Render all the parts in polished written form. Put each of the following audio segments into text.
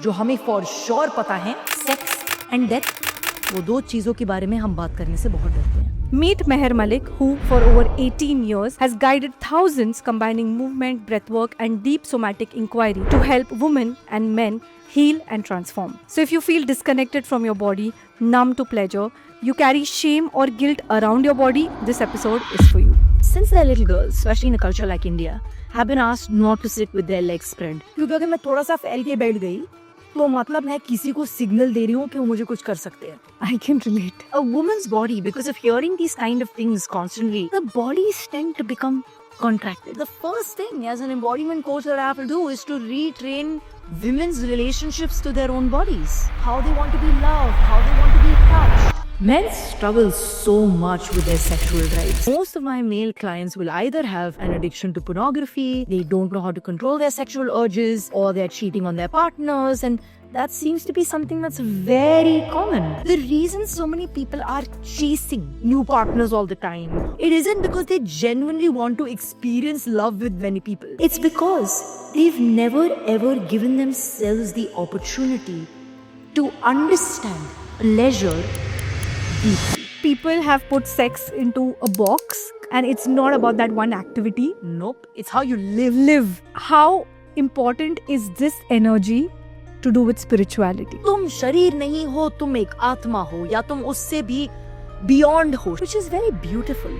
जो हमें for sure पता है, सेक्स एंड डेथ, वो दो चीजों के बारे में हम बात करने से बहुत डरते हैं। Meet Meher Malik, who for over 18 years has guided thousands combining movement, breathwork, and deep somatic inquiry to help women and men heal and transform. So, if you feel disconnected from your body, numb to pleasure, you carry shame or guilt around your body, this episode is for you. Since they're little girls, especially in a culture like India, have been asked not to sit with their legs spread. क्योंकि अगर मैं थोड़ा सा फैल के बैठ गई तो मतलब है किसी को सिग्नल दे रही हूँ कि वो मुझे कुछ कर सकते हैं. I can relate. A woman's body, because of hearing these kind of things constantly, the bodies tend to become contracted. The first thing as an embodiment coach that I have to do is to retrain women's relationships to their own bodies. How they want to be loved, how they want to be touched. Men struggle so much with their sexual drives. Most of my male clients will either have an addiction to pornography, they don't know how to control their sexual urges, or they're cheating on their partners, and that seems to be something that's very common. The reason so many people are chasing new partners all the time, it isn't because they genuinely want to experience love with many people. It's because they've never ever given themselves the opportunity to understand pleasure deeply. People have put sex into a box, and it's not about that one activity. Nope, it's how you live. How important is this energy to do with spirituality? तुम शरीर नहीं हो, तुम एक आत्मा हो, या तुम उससे भी beyond हो, which is very beautiful,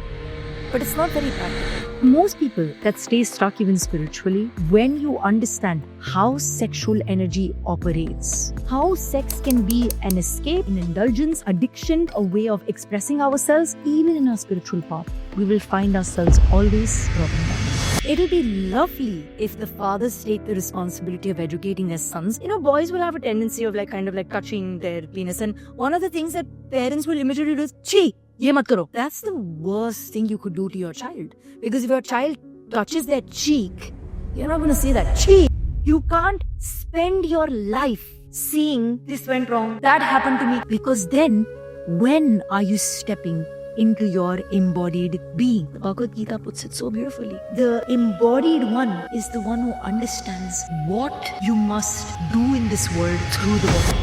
but it's not very practical. Most people that stay stuck even spiritually, when you understand how sexual energy operates, how sex can be an escape, an indulgence, addiction, a way of expressing ourselves, even in our spiritual path, we will find ourselves always dropping down. It'll be lovely if the fathers take the responsibility of educating their sons. You know, boys will have a tendency of kind of touching their penis, and one of the things that parents will immediately do is, "Chi, ye mat karo." That's the worst thing you could do to your child. Because if your child touches their cheek, you're not going to say that, "Chi." You can't spend your life seeing this went wrong, that happened to me. Because then, when are you stepping into your embodied being? The Bhagavad Gita puts it so beautifully. The embodied one is the one who understands what you must do in this world through the body.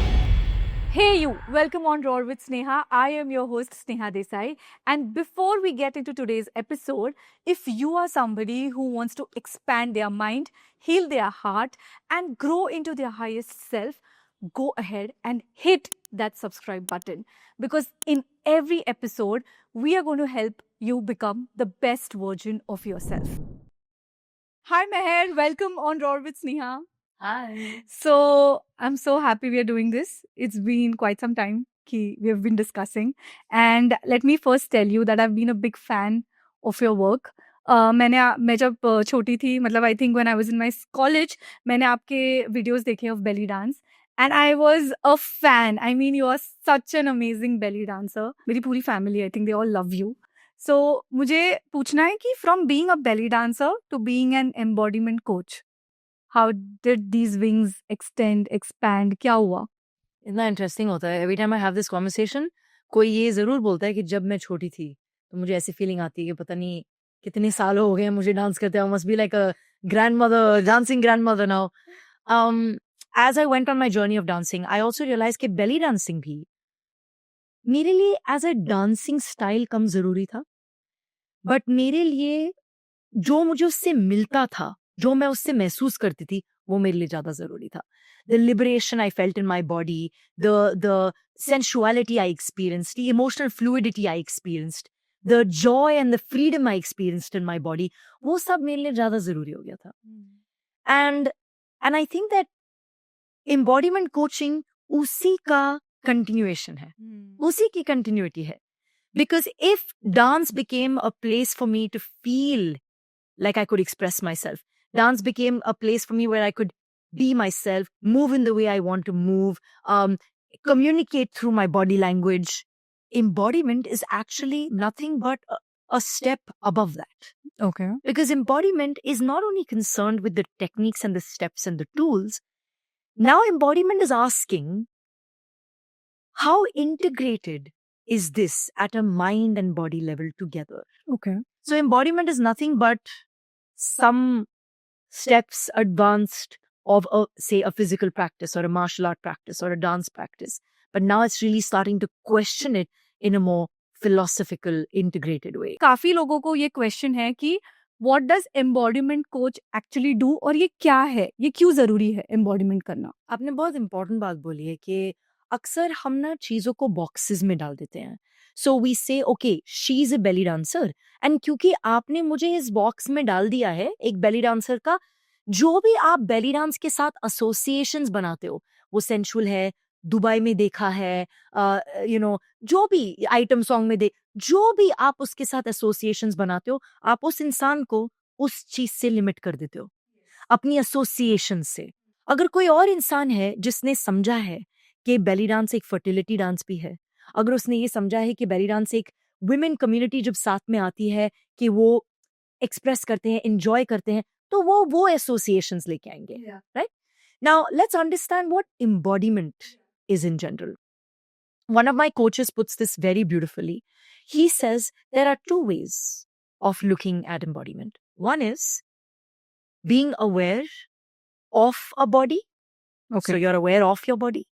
Hey you, welcome on Roar with Sneha. I am your host Sneha Desai, and before we get into today's episode, if you are somebody who wants to expand their mind, heal their heart and grow into their highest self, go ahead and hit that subscribe button, because in every episode we are going to help you become the best version of yourself. Hi Meher, welcome on Roar with Sneha. Hi. So I'm so happy we are doing this. It's been quite some time ki we have been discussing, and let me first tell you that I've been a big fan of your work. मैं जब छोटी थी, मतलब I think when I was in my college, मैंने आपके videos देखे of belly dance, and I was a fan. I mean, you are such an amazing belly dancer. मेरी पूरी family, I think they all love you. So मुझे पूछना है कि from being a belly dancer to being an embodiment coach, how did these wings extend, expand? क्या हुआ? इतना interesting होता है. Every time I have this conversation, कोई ये जरूर बोलता है कि जब मैं छोटी थी तो मुझे ऐसी फीलिंग आती है कि पता नहीं कितने साल हो गए मुझे डांस करते हैं. I must be like a grandmother, dancing grandmother now. As I went on my journey of dancing, I also realized कि belly dancing भी मेरे लिए as a dancing style कम जरूरी था, but मेरे लिए जो मुझे उससे मिलता था, जो मैं उससे महसूस करती थी, वो मेरे लिए ज्यादा जरूरी था. The liberation I felt in my body, the sensuality I experienced, the emotional fluidity I experienced, the joy and the freedom I experienced in my body, वो सब मेरे लिए ज्यादा जरूरी हो गया था. And I think that embodiment coaching उसी का continuation है, उसी की continuity है. Because if dance became a place for me to feel like I could express myself, dance became a place for me where I could be myself, move in the way I want to move, communicate through my body language. Embodiment is actually nothing but a step above that. Okay. Because embodiment is not only concerned with the techniques and the steps and the tools. Now embodiment is asking, how integrated is this at a mind and body level together? Okay. So embodiment is nothing but some steps advanced of say a physical practice or a martial art practice or a dance practice. But now it's really starting to question it in a more philosophical, integrated way. काफी लोगों को ये question है कि what does embodiment coach actually do, और ये क्या है, ये क्यों जरूरी है एम्बॉडीमेंट करना? आपने बहुत इंपॉर्टेंट बात बोली है कि अक्सर हम ना चीजों को बॉक्सेस में डाल देते हैं. So we say okay she is a belly dancer, and क्योंकि आपने मुझे इस बॉक्स में डाल दिया है एक बेली डांसर का, जो भी आप बेली डांस के साथ एसोसिएशंस बनाते हो, वो सेंशुअल है, दुबई में देखा है, जो भी आइटम सॉन्ग में जो भी आप उसके साथ एसोसिएशंस बनाते हो, आप उस इंसान को उस चीज से लिमिट कर देते हो अपनी एसोसिएशन से. अगर कोई और इंसान है जिसने समझा है कि बेली डांस एक फर्टिलिटी डांस भी है, अगर उसने ये समझा है कि बेली डांस एक वुमेन कम्युनिटी जब साथ में आती है कि वो एक्सप्रेस करते हैं, एंजॉय करते हैं, तो वो एसोसिएशंस लेके आएंगे, right? Now let's understand what embodiment is in general. One of my coaches puts this very beautifully. He says there are two ways of looking at embodiment. One is being aware of a body. So you're aware of your body.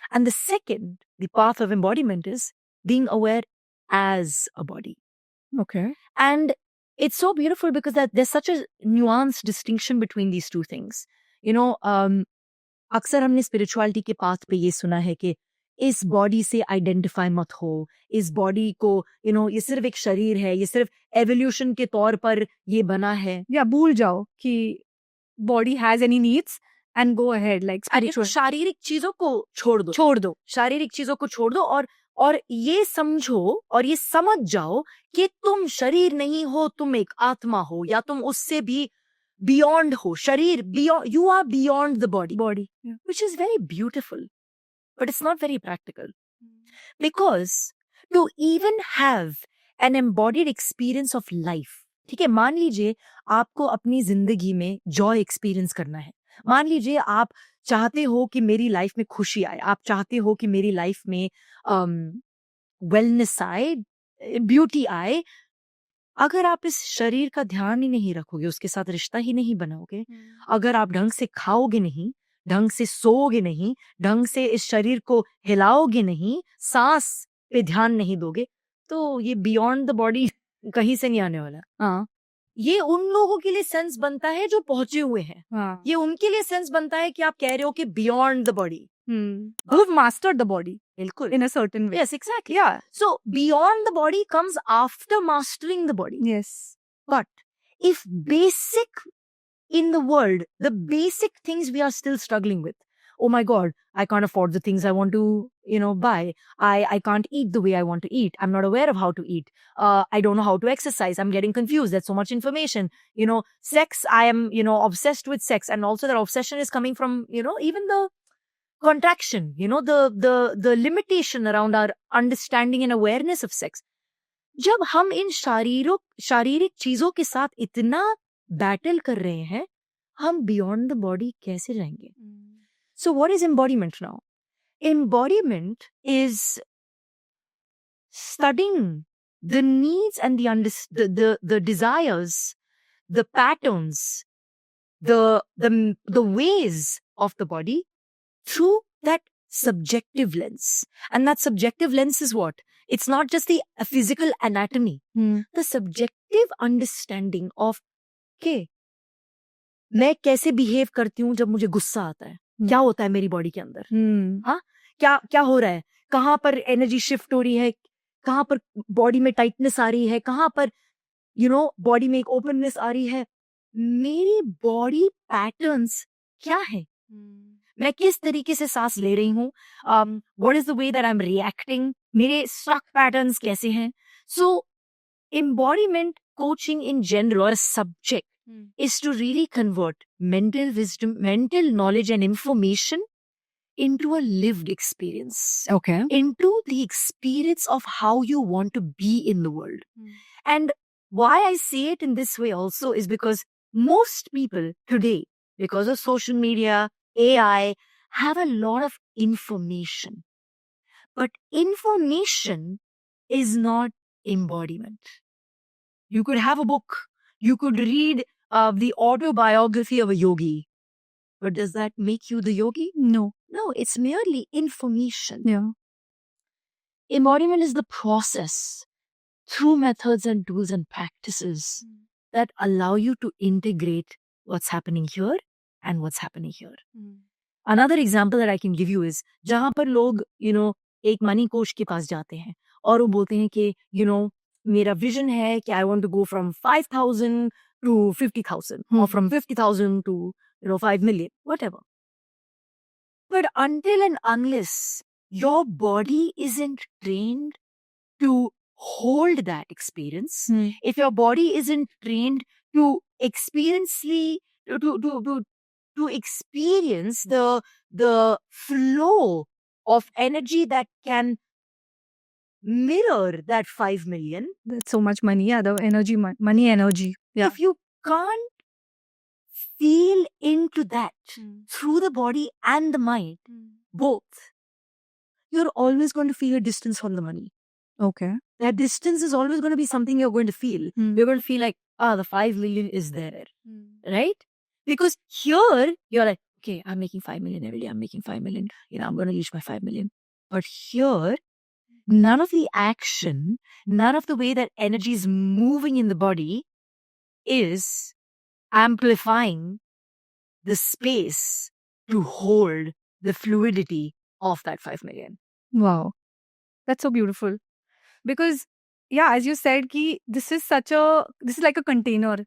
And the second, the path of embodiment is being aware as a body. Okay. And it's so beautiful because there's such a nuanced distinction between these two things. अक्सर हमने spirituality के path पे ये सुना है कि इस body से आइडेंटिफाई मत हो, इस बॉडी को ये सिर्फ एक शरीर है, ये सिर्फ एवोल्यूशन के तौर पर ये बना है, या भूल जाओ कि body has any needs and go ahead, like शारीरिक चीजों को छोड़ दो, शारीरिक चीजों को छोड़ दो और ये समझो और ये समझ जाओ कि तुम शरीर नहीं हो, तुम एक आत्मा हो, या तुम उससे भी beyond ho, sharir, beyond, you are beyond the body, yeah. which is very beautiful, but it's not very practical. Because to even have an embodied experience of life, ठीक है, मान लीजिए आपको अपनी जिंदगी में जॉय एक्सपीरियंस करना है, मान लीजिए आप चाहते हो कि मेरी लाइफ में खुशी आए, आप चाहते हो कि मेरी लाइफ में वेलनेस आए, ब्यूटी आए, अगर आप इस शरीर का ध्यान ही नहीं रखोगे, उसके साथ रिश्ता ही नहीं बनाओगे, अगर आप ढंग से खाओगे नहीं, ढंग से सोओगे नहीं, ढंग से इस शरीर को हिलाओगे नहीं, सांस पे ध्यान नहीं दोगे, तो ये बियॉन्ड द बॉडी कहीं से नहीं आने वाला. हाँ, ये उन लोगों के लिए सेंस बनता है जो पहुंचे हुए हैं. हाँ. ये उनके लिए सेंस बनता है कि आप कह रहे हो कि beyond the body. Who've mastered the body बिल्कुल, in a certain way. Yes, exactly. Yeah. So beyond the body comes after mastering the body. Yes. But if basic in the world, the basic things we are still struggling with. Oh my God, I can't afford the things I want to, buy. I can't eat the way I want to eat. I'm not aware of how to eat. I don't know how to exercise. I'm getting confused. There's so much information. Sex, I am, obsessed with sex. And also that obsession is coming from, even the contraction, the limitation around our understanding and awareness of sex. जब हम इन शारीरिक चीजों के साथ इतना battle कर रहे हैं, हम बियॉन्ड द बॉडी कैसे जाएंगे? So what is embodiment now? Embodiment is studying the needs and the desires, the patterns, the ways of the body through that subjective lens. And that subjective lens is what? It's not just the physical anatomy. The subjective understanding of, okay, मैं कैसे behave करती हूँ जब मुझे गुस्सा आता है, क्या होता है मेरी बॉडी के अंदर, हाँ, क्या हो रहा है, कहाँ पर एनर्जी शिफ्ट हो रही है, कहाँ पर बॉडी में टाइटनेस आ रही है, कहाँ पर बॉडी में एक ओपननेस आ रही है, मेरी बॉडी पैटर्न्स क्या है, मैं किस तरीके से सांस ले रही हूँ, what is the way that I am reacting, मेरे स्ट्रक पैटर्न्स कैसे हैं. सो एम्बॉडीमेंट कोचिंग इन जनरल और subject is to really convert mental wisdom, mental knowledge and information into a lived experience. Okay. Into the experience of how you want to be in the world. And why I say it in this way also is because most people today, because of social media, AI, have a lot of information. But information is not embodiment. You could have a book. You could read the autobiography of a yogi. But does that make you the yogi? No. No, it's merely information. Yeah. Embodiment is the process through methods and tools and practices that allow you to integrate what's happening here and what's happening here. Another example that I can give you is जहाँ पर लोग एक money coach के पास जाते हैं और वो बोलते हैं कि मेरा विजन है कि I want to go from 5,000 to 50,000 or from 50,000 to 5 million, whatever. But until and unless your body isn't trained to hold that experience, if your body isn't trained to experience the flow of energy that can mirror that 5 million, That's so much money. Yeah, the energy, money energy. Yeah. if you can't feel into that through the body and the mind, both, you're always going to feel a distance from the money. Okay. That distance is always going to be something you're going to feel. You're going to feel like, the 5 million is there, right? Because here, you're like, okay, I'm making 5 million every day. I'm making 5 million. I'm going to reach my 5 million. But here, none of the action, none of the way that energy is moving in the body is amplifying the space to hold the fluidity of that 5 million. Wow. That's so beautiful. Because, yeah, as you said, this is like a container.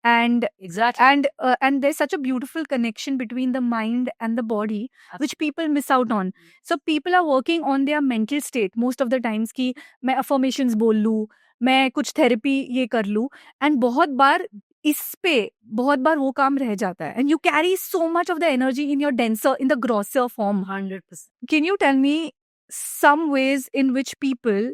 And exactly. And there's such a beautiful connection between the mind and the body, which people miss out on. So people are working on their mental state most of the times कि मैं affirmations बोल लूँ, मैं कुछ therapy ये कर लूँ, and बहुत बार वो काम रह जाता है. And you carry so much of the energy in the grosser form. 100%. Can you tell me some ways in which people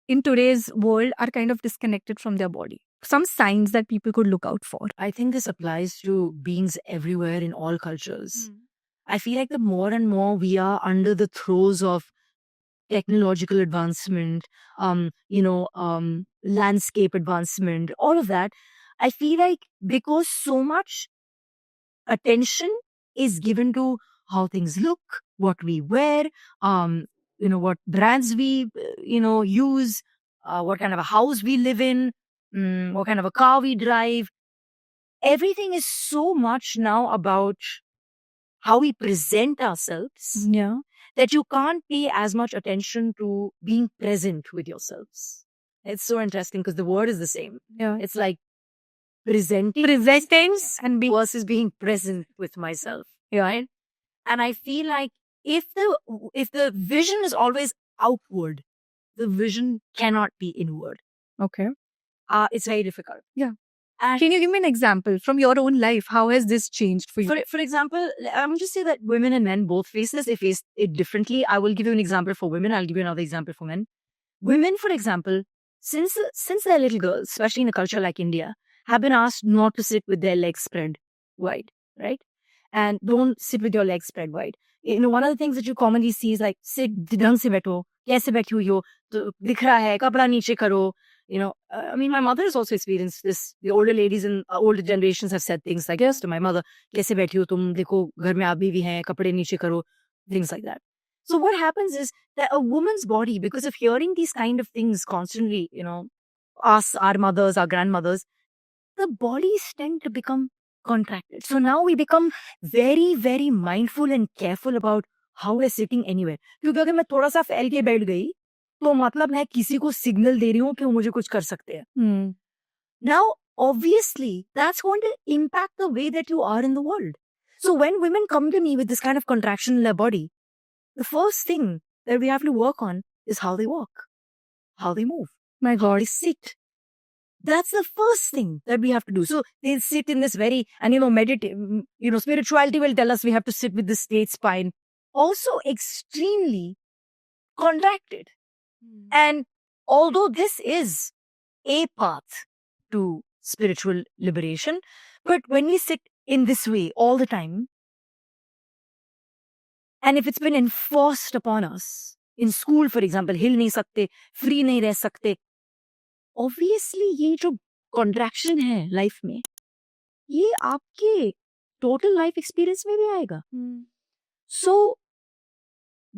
in today's world are kind of disconnected from their body? Some signs that people could look out for. I think this applies to beings everywhere in all cultures. I feel like the more and more we are under the throes of technological advancement, landscape advancement, all of that, I feel like because so much attention is given to how things look, what we wear, what brands we, use, what kind of a house we live in, what kind of a car we drive. Everything is so much now about how we present ourselves that you can't pay as much attention to being present with yourselves. It's so interesting because the word is the same. Yeah. It's like presenting and versus being present with myself. Right? And I feel like if the vision is always outward, the vision cannot be inward. Okay. It's very difficult. Yeah. And can you give me an example from your own life? How has this changed for you? For example, I'm just say that women and men both face this. They face it differently. I will give you an example for women. I'll give you another example for men. Women, for example, since they're little girls, especially in a culture like India, have been asked not to sit with their legs spread wide, right? And don't sit with your legs spread wide. One of the things that you commonly see is like, sit, ढंग से बैठो, कैसे बैठी हुई हो, तो दिख रहा है, कपड़ा नीचे करो. I mean, my mother has also experienced this. The older ladies in older generations have said things like this to my mother, कैसे बैठी हो तुम, देखो घर में आप भी हैं, कपड़े नीचे करो, things like that. So what happens is that a woman's body, because of hearing these kind of things constantly, us, our mothers, our grandmothers, the bodies tend to become contracted. So now we become very, very mindful and careful about how we're sitting anywhere. क्योंकि अगर मैं थोड़ा सा फैल के बैठ गई, तो मतलब मैं किसी को सिग्नल दे रही हूँ कि वो मुझे कुछ कर सकते हैं. Now, obviously, that's going to impact the way that you are in the world. So when women come to me with this kind of contraction in their body, the first thing that we have to work on is how they walk, how they move, my God, how they sit. That's the first thing that we have to do. So they sit in this very, and meditate, spirituality will tell us we have to sit with the straight spine, also extremely contracted. And although this is a path to spiritual liberation, but when we sit in this way all the time, and if it's been enforced upon us, in school, for example, हिल नहीं सकते, free नहीं रह सकते, obviously ये जो contraction है life में, ये आपके total life experience में भी आएगा. So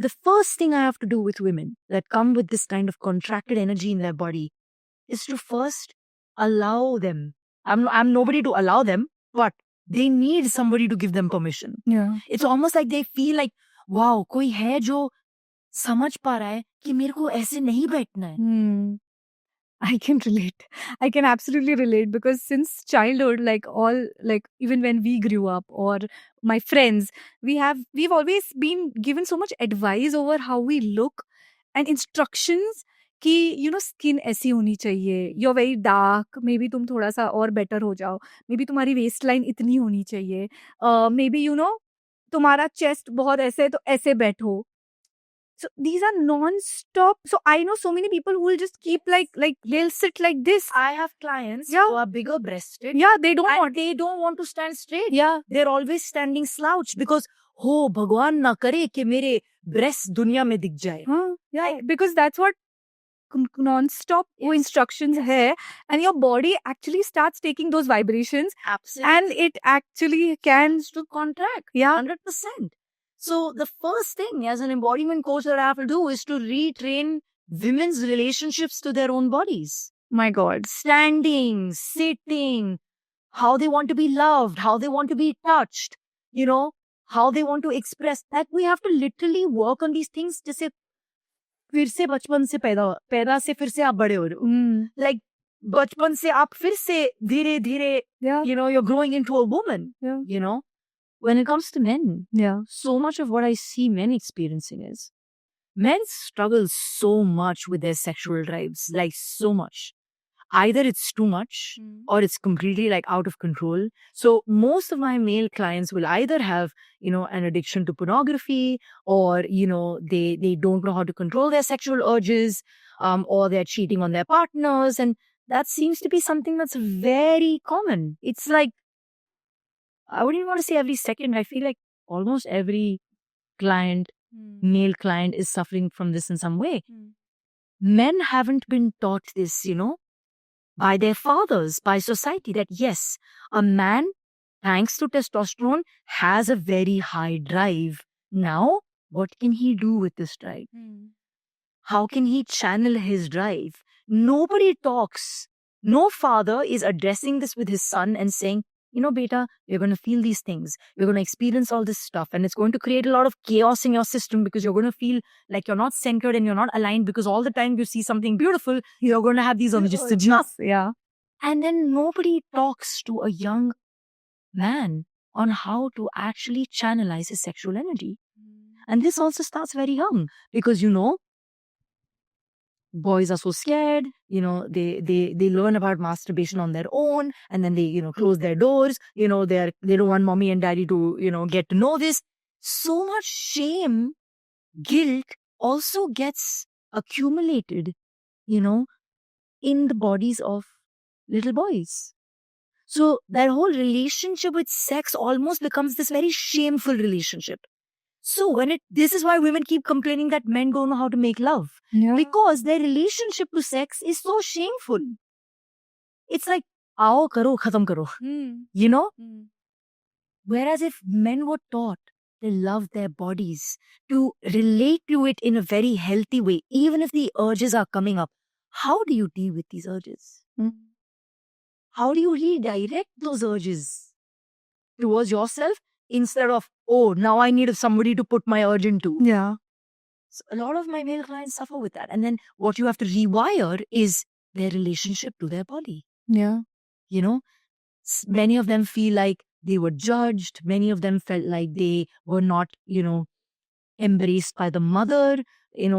the first thing I have to do with women that come with this kind of contracted energy in their body is to first allow them. I'm nobody to allow them, but they need somebody to give them permission. Yeah. It's almost like they feel like, wow, कोई है जो समझ पा रहा है कि मेरे को ऐसे नहीं बैठना है. I can relate. I can absolutely relate because since childhood, like even when we grew up or my friends, we've always been given so much advice over how we look and instructions कि skin ऐसी होनी चाहिए, you're very dark, maybe तुम थोड़ा सा और better हो जाओ, maybe तुम्हारी waistline इतनी होनी चाहिए, maybe तुम्हारा chest बहुत ऐसे है तो ऐसे बैठो. So these are non-stop. So I know so many people who will just keep like they'll sit like this. I have clients Yeah. who are bigger breasted. Yeah, they don't And want. they don't want to stand straight. Yeah. They're always standing slouched because हो भगवान ना करे कि मेरे breast दुनिया में दिख जाए. Yeah, because that's what non-stop वो instructions है, and your body actually starts taking those vibrations, Absolutely. and it actually can to contract. Yeah. 100%. So the first thing as an embodiment coach that I have to do is to retrain women's relationships to their own bodies. My God. Standing, sitting, how they want to be loved, how they want to be touched, how they want to express that. We have to literally work on these things. जैसे फिर से बचपन से पैदा से फिर से आप बड़े हो रहे हो. Like बचपन से आप फिर से धीरे धीरे, Yeah. you're growing into a woman. Yeah. When it comes to men, Yeah. so much of what I see men experiencing is men struggle so much with their sexual drives, like so much. Either it's too much or it's completely like out of control. So most of my male clients will either have, an addiction to pornography or, they don't know how to control their sexual urges, or they're cheating on their partners. And that seems to be something that's very common. It's like, I wouldn't even want to say every second. I feel like almost every client, male client, is suffering from this in some way. Men haven't been taught this, by their fathers, by society, that yes, a man, thanks to testosterone, has a very high drive. Now, what can he do with this drive? How can he channel his drive? Nobody talks. No father is addressing this with his son and saying, beta, you're going to feel these things. You're going to experience all this stuff. And it's going to create a lot of chaos in your system because you're going to feel like you're not centered and you're not aligned because all the time you see something beautiful, you're going to have these urges to just. Yeah. And then nobody talks to a young man on how to actually channelize his sexual energy. And this also starts very young because, boys are so scared, they learn about masturbation on their own and then they, close their doors, they don't want mommy and daddy to, get to know this. So much shame, guilt also gets accumulated, in the bodies of little boys. So that whole relationship with sex almost becomes this very shameful relationship. So this is why women keep complaining that men don't know how to make love. Yeah. Because their relationship to sex is so shameful. It's like, aao karo, khatam karo. Whereas if men were taught to love their bodies, to relate to it in a very healthy way, even if the urges are coming up, how do you deal with these urges? How do you redirect those urges towards yourself instead of, oh, now I need somebody to put my urge into? Yeah. So a lot of my male clients suffer with that. And then what you have to rewire is their relationship to their body. Yeah. Many of them feel like they were judged. Many of them felt like they were not, embraced by the mother.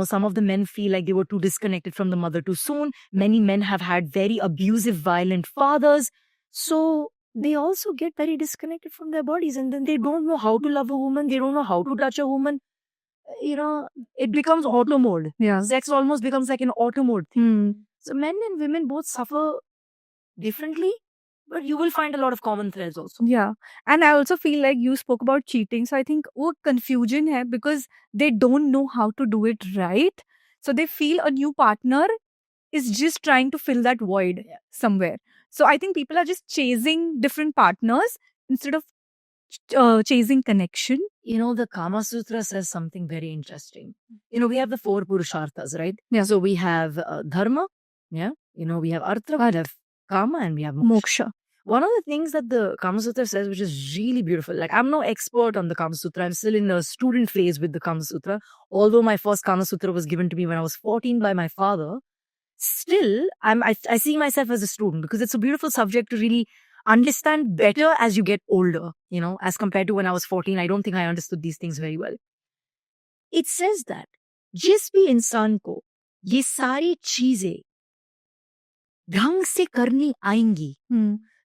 Some of the men feel like they were too disconnected from the mother too soon. Many men have had very abusive, violent fathers. So they also get very disconnected from their bodies and then they don't know how to love a woman. They don't know how to touch a woman. It becomes auto mode. Yeah. Sex almost becomes like an auto mode thing. So men and women both suffer differently, but you will find a lot of common threads also. Yeah. And I also feel like you spoke about cheating. So I think confusion hai because they don't know how to do it right. So they feel a new partner is just trying to fill that void somewhere. So I think people are just chasing different partners instead of chasing connection. You know, the Kama Sutra says something very interesting. You know, we have the 4 Purusharthas, right? Yeah. So we have Dharma, yeah. You know, we have Artha, we have Kama, and we have Moksha. Moksha. One of the things that the Kama Sutra says, which is really beautiful, like I'm no expert on the Kama Sutra. I'm still in the student phase with the Kama Sutra. Although my first Kama Sutra was given to me when I was 14 by my father, still I see myself as a student because it's a beautiful subject to really understand better as you get older, you know, as compared to when I was 14. I don't think I understood these things very well. It says that जिस भी इंसान को ये सारी चीजें ढंग से करनी आएंगी,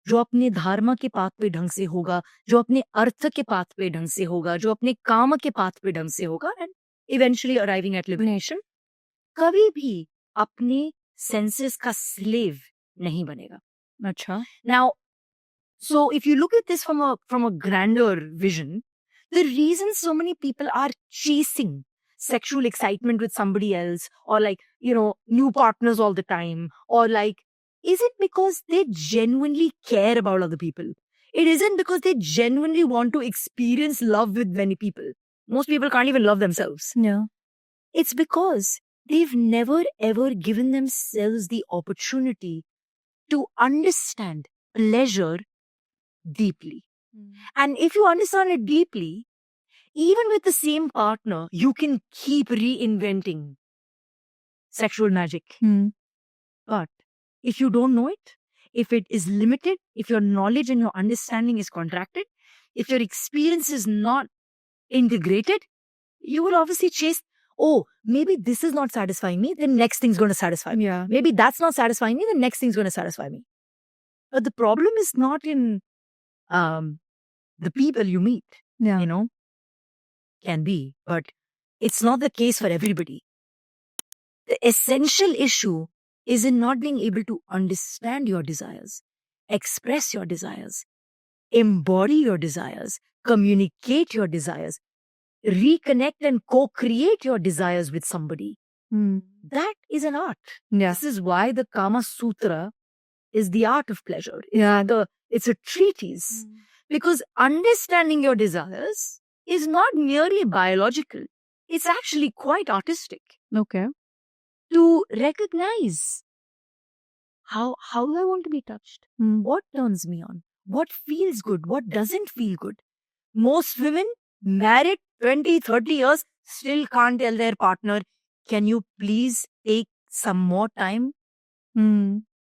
जो अपने धर्म के पाथ पे ढंग से होगा, जो अपने अर्थ के पाथ पे ढंग से होगा, जो अपने काम के पाथ पे ढंग से होगा, and eventually arriving at liberation, कभी भी अपने सेंसेस का स्लेव नहीं बनेगा. अच्छा. Now, so if you look at this from a grander vision, the reason so many people are chasing sexual excitement with somebody else, or like, you know, new partners all the time, or like, isn't because they genuinely care about other people. It isn't because they genuinely want to experience love with many people. Most people can't even love themselves. Yeah. It's because they've never ever given themselves the opportunity to understand pleasure deeply. And if you understand it deeply, even with the same partner, you can keep reinventing sexual magic. But if you don't know it, if it is limited, if your knowledge and your understanding is contracted, if your experience is not integrated, you will obviously chase, oh, maybe this is not satisfying me, the next thing's going to satisfy me. Yeah. Maybe that's not satisfying me, the next thing's going to satisfy me. But the problem is not in the people you meet, Yeah. you know, can be, but it's not the case for everybody. The essential issue is in not being able to understand your desires, express your desires, embody your desires, communicate your desires, reconnect and co-create your desires with somebody. That is an art. Yeah. This is why the Kama Sutra is the art of pleasure. Yeah. It's a treatise. Because understanding your desires is not merely biological. It's actually quite artistic. Okay. To recognize how do I want to be touched? What turns me on? What feels good? What doesn't feel good? Most women married 20, 30 years still can't tell their partner, can you please take some more time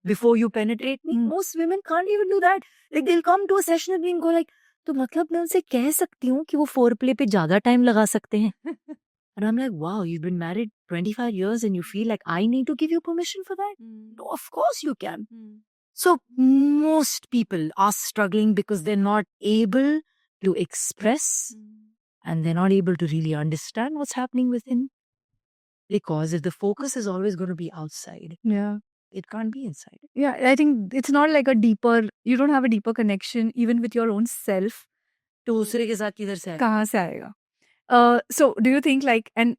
before you penetrate me? Most women can't even do that. Like they'll come to a session with me and go like, तो मतलब मैं उनसे कह सकती हूँ कि वो foreplay पे ज़्यादा time लगा सकते हैं. And I'm like, wow, you've been married 25 years and you feel like I need to give you permission for that? No, of course you can. So most people are struggling because they're not able to express and they're not able to really understand what's happening within. Because if the focus is always going to be outside, Yeah. it can't be inside. Yeah. I think it's not like you don't have a deeper connection even with your own self. तो दूसरे के साथ किधर से आए? कहाँ से आएगा? So do you think like, an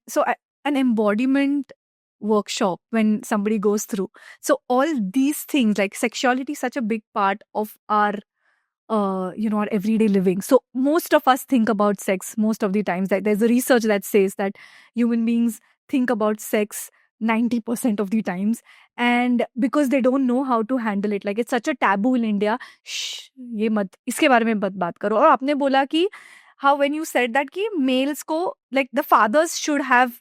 embodiment workshop when somebody goes through, so all these things like sexuality is such a big part of our our everyday living. So most of us think about sex most of the times. Like there's a research that says that human beings think about sex 90% of the times, and because they don't know how to handle it, like it's such a taboo in India. Shh, ये मत, इसके बारे में मत बात करो. और आपने बोला कि how when you said that कि males को, like the fathers should have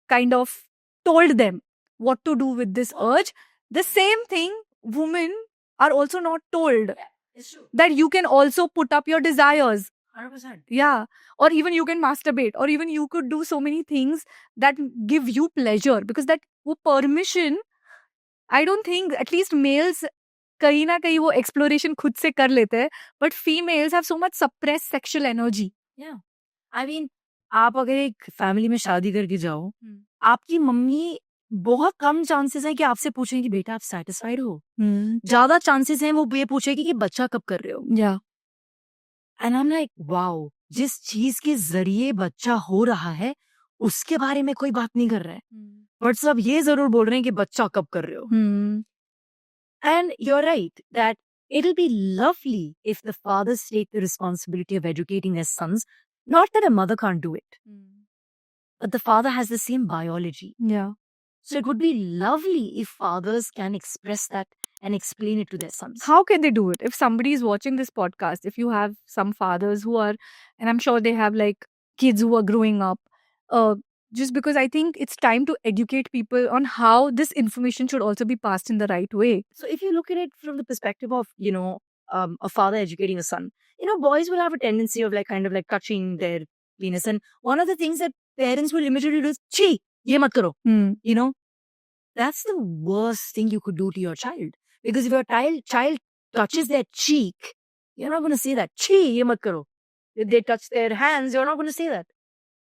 kind of told them what to do with this urge. The same thing women are also not told. It's true. That you can also put up your desires. 100%. Yeah. Or even you can masturbate, or even you could do so many things that give you pleasure, because that वो permission, I don't think, at least males कहीं ना कहीं वो exploration खुद से कर लेते हैं, but females have so much suppressed sexual energy. Yeah. I mean, आप अगर एक फैमिली में शादी करके जाओ, आपकी मम्मी बहुत कम चांसेस है कि आपसे पूछें कि बेटा आप सेटिस्फाइड हो. ज्यादा चांसेस हैं वो ये पूछेगी कि बच्चा कब कर रहे हो. Yeah. And I am like wow, जिस चीज के जरिए बच्चा हो रहा है उसके बारे में कोई बात नहीं कर रहा है, बट सब ये जरूर बोल रहे हैं कि बच्चा कब कर रहे हो. And you are right that It'll be lovely if the fathers take the responsibility of educating their sons. Not that a mother can't do it, but the father has the same biology. Yeah. So it would be lovely if fathers can express that and explain it to their sons. How can they do it? If somebody is watching this podcast, if you have some fathers who are, and I'm sure they have like kids who are growing up, just because I think it's time to educate people on how this information should also be passed in the right way. So if you look at it from the perspective of, a father educating a son, boys will have a tendency of like kind of like touching their penis. And one of the things that parents will immediately do is, "Chi, ye mat karo." That's the worst thing you could do to your child. Because if your child touches their cheek, you're not going to say that. Chi, ye mat karo. If they touch their hands, you're not going to say that.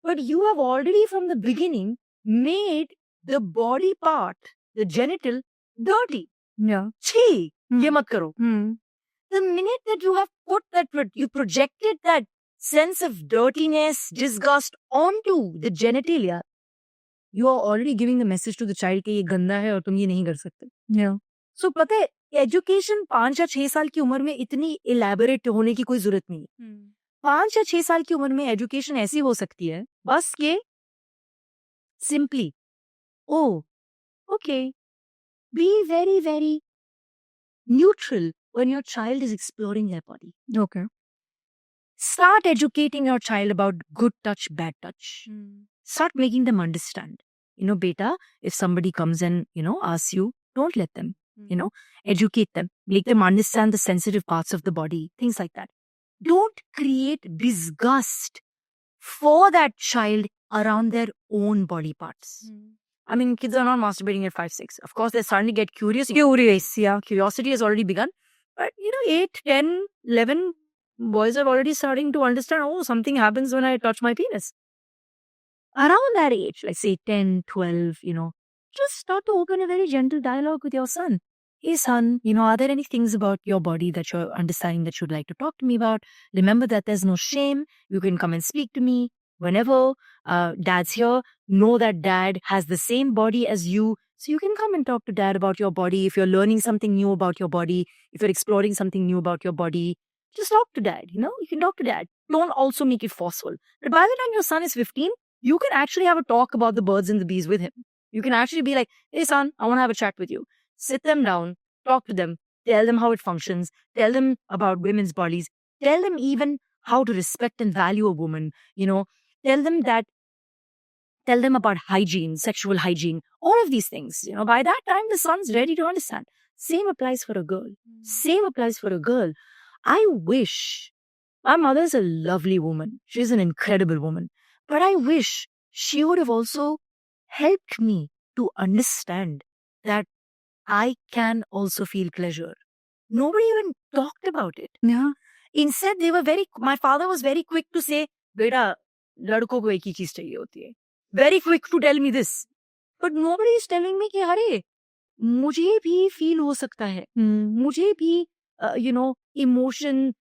But you have already from the beginning made the body part, the genital, dirty. Yeah. Chi, ye mat karo. Hmm. The minute that you have put that, you projected that sense of dirtiness, disgust onto the genitalia, you are already giving the message to the child कि ये गंदा है और तुम ये नहीं कर सकते. Yeah. So पता है एजुकेशन 5 या 6 साल की उम्र में इतनी इलेबोरेट होने की कोई जरूरत नहीं है. 5 या 6 साल की उम्र में एजुकेशन ऐसी हो सकती है बस के simply okay be very very neutral when your child is exploring their body. Okay. Start educating your child about good touch, bad touch. Start making them understand. Beta, if somebody comes and, asks you, don't let them, educate them. Make them understand the sensitive parts of the body, things like that. Don't create disgust for that child around their own body parts. I mean, kids are not masturbating at 5-6. Of course, they're starting to get curious. Yeah. Curiosity has already begun. But, 8, 10, 11 boys are already starting to understand, something happens when I touch my penis. Around that age, like say 10, 12, just start to open a very gentle dialogue with your son. Hey son, are there any things about your body that you're understanding that you'd like to talk to me about? Remember that there's no shame. You can come and speak to me whenever. Dad's here. Know that dad has the same body as you. So you can come and talk to dad about your body. If you're learning something new about your body, if you're exploring something new about your body, just talk to dad. You can talk to dad. Don't also make it forceful. But by the time your son is 15, you can actually have a talk about the birds and the bees with him. You can actually be like, hey son, I want to have a chat with you. Sit them down, talk to them, tell them how it functions, tell them about women's bodies, tell them even how to respect and value a woman, tell them about hygiene, sexual hygiene, all of these things. By that time, the son's ready to understand. Same applies for a girl. Same applies for a girl. I wish, my mother's a lovely woman. She's an incredible woman. But I wish she would have also helped me to understand that I can also feel pleasure. Nobody even talked about it. Yeah. Instead, my father was very quick to say, beta, ladko ko ek hi cheez chahiye hoti hai. Very quick to tell me this. But nobody is telling me कि अरे मुझे भी feel हो सकता है. मुझे भी emotion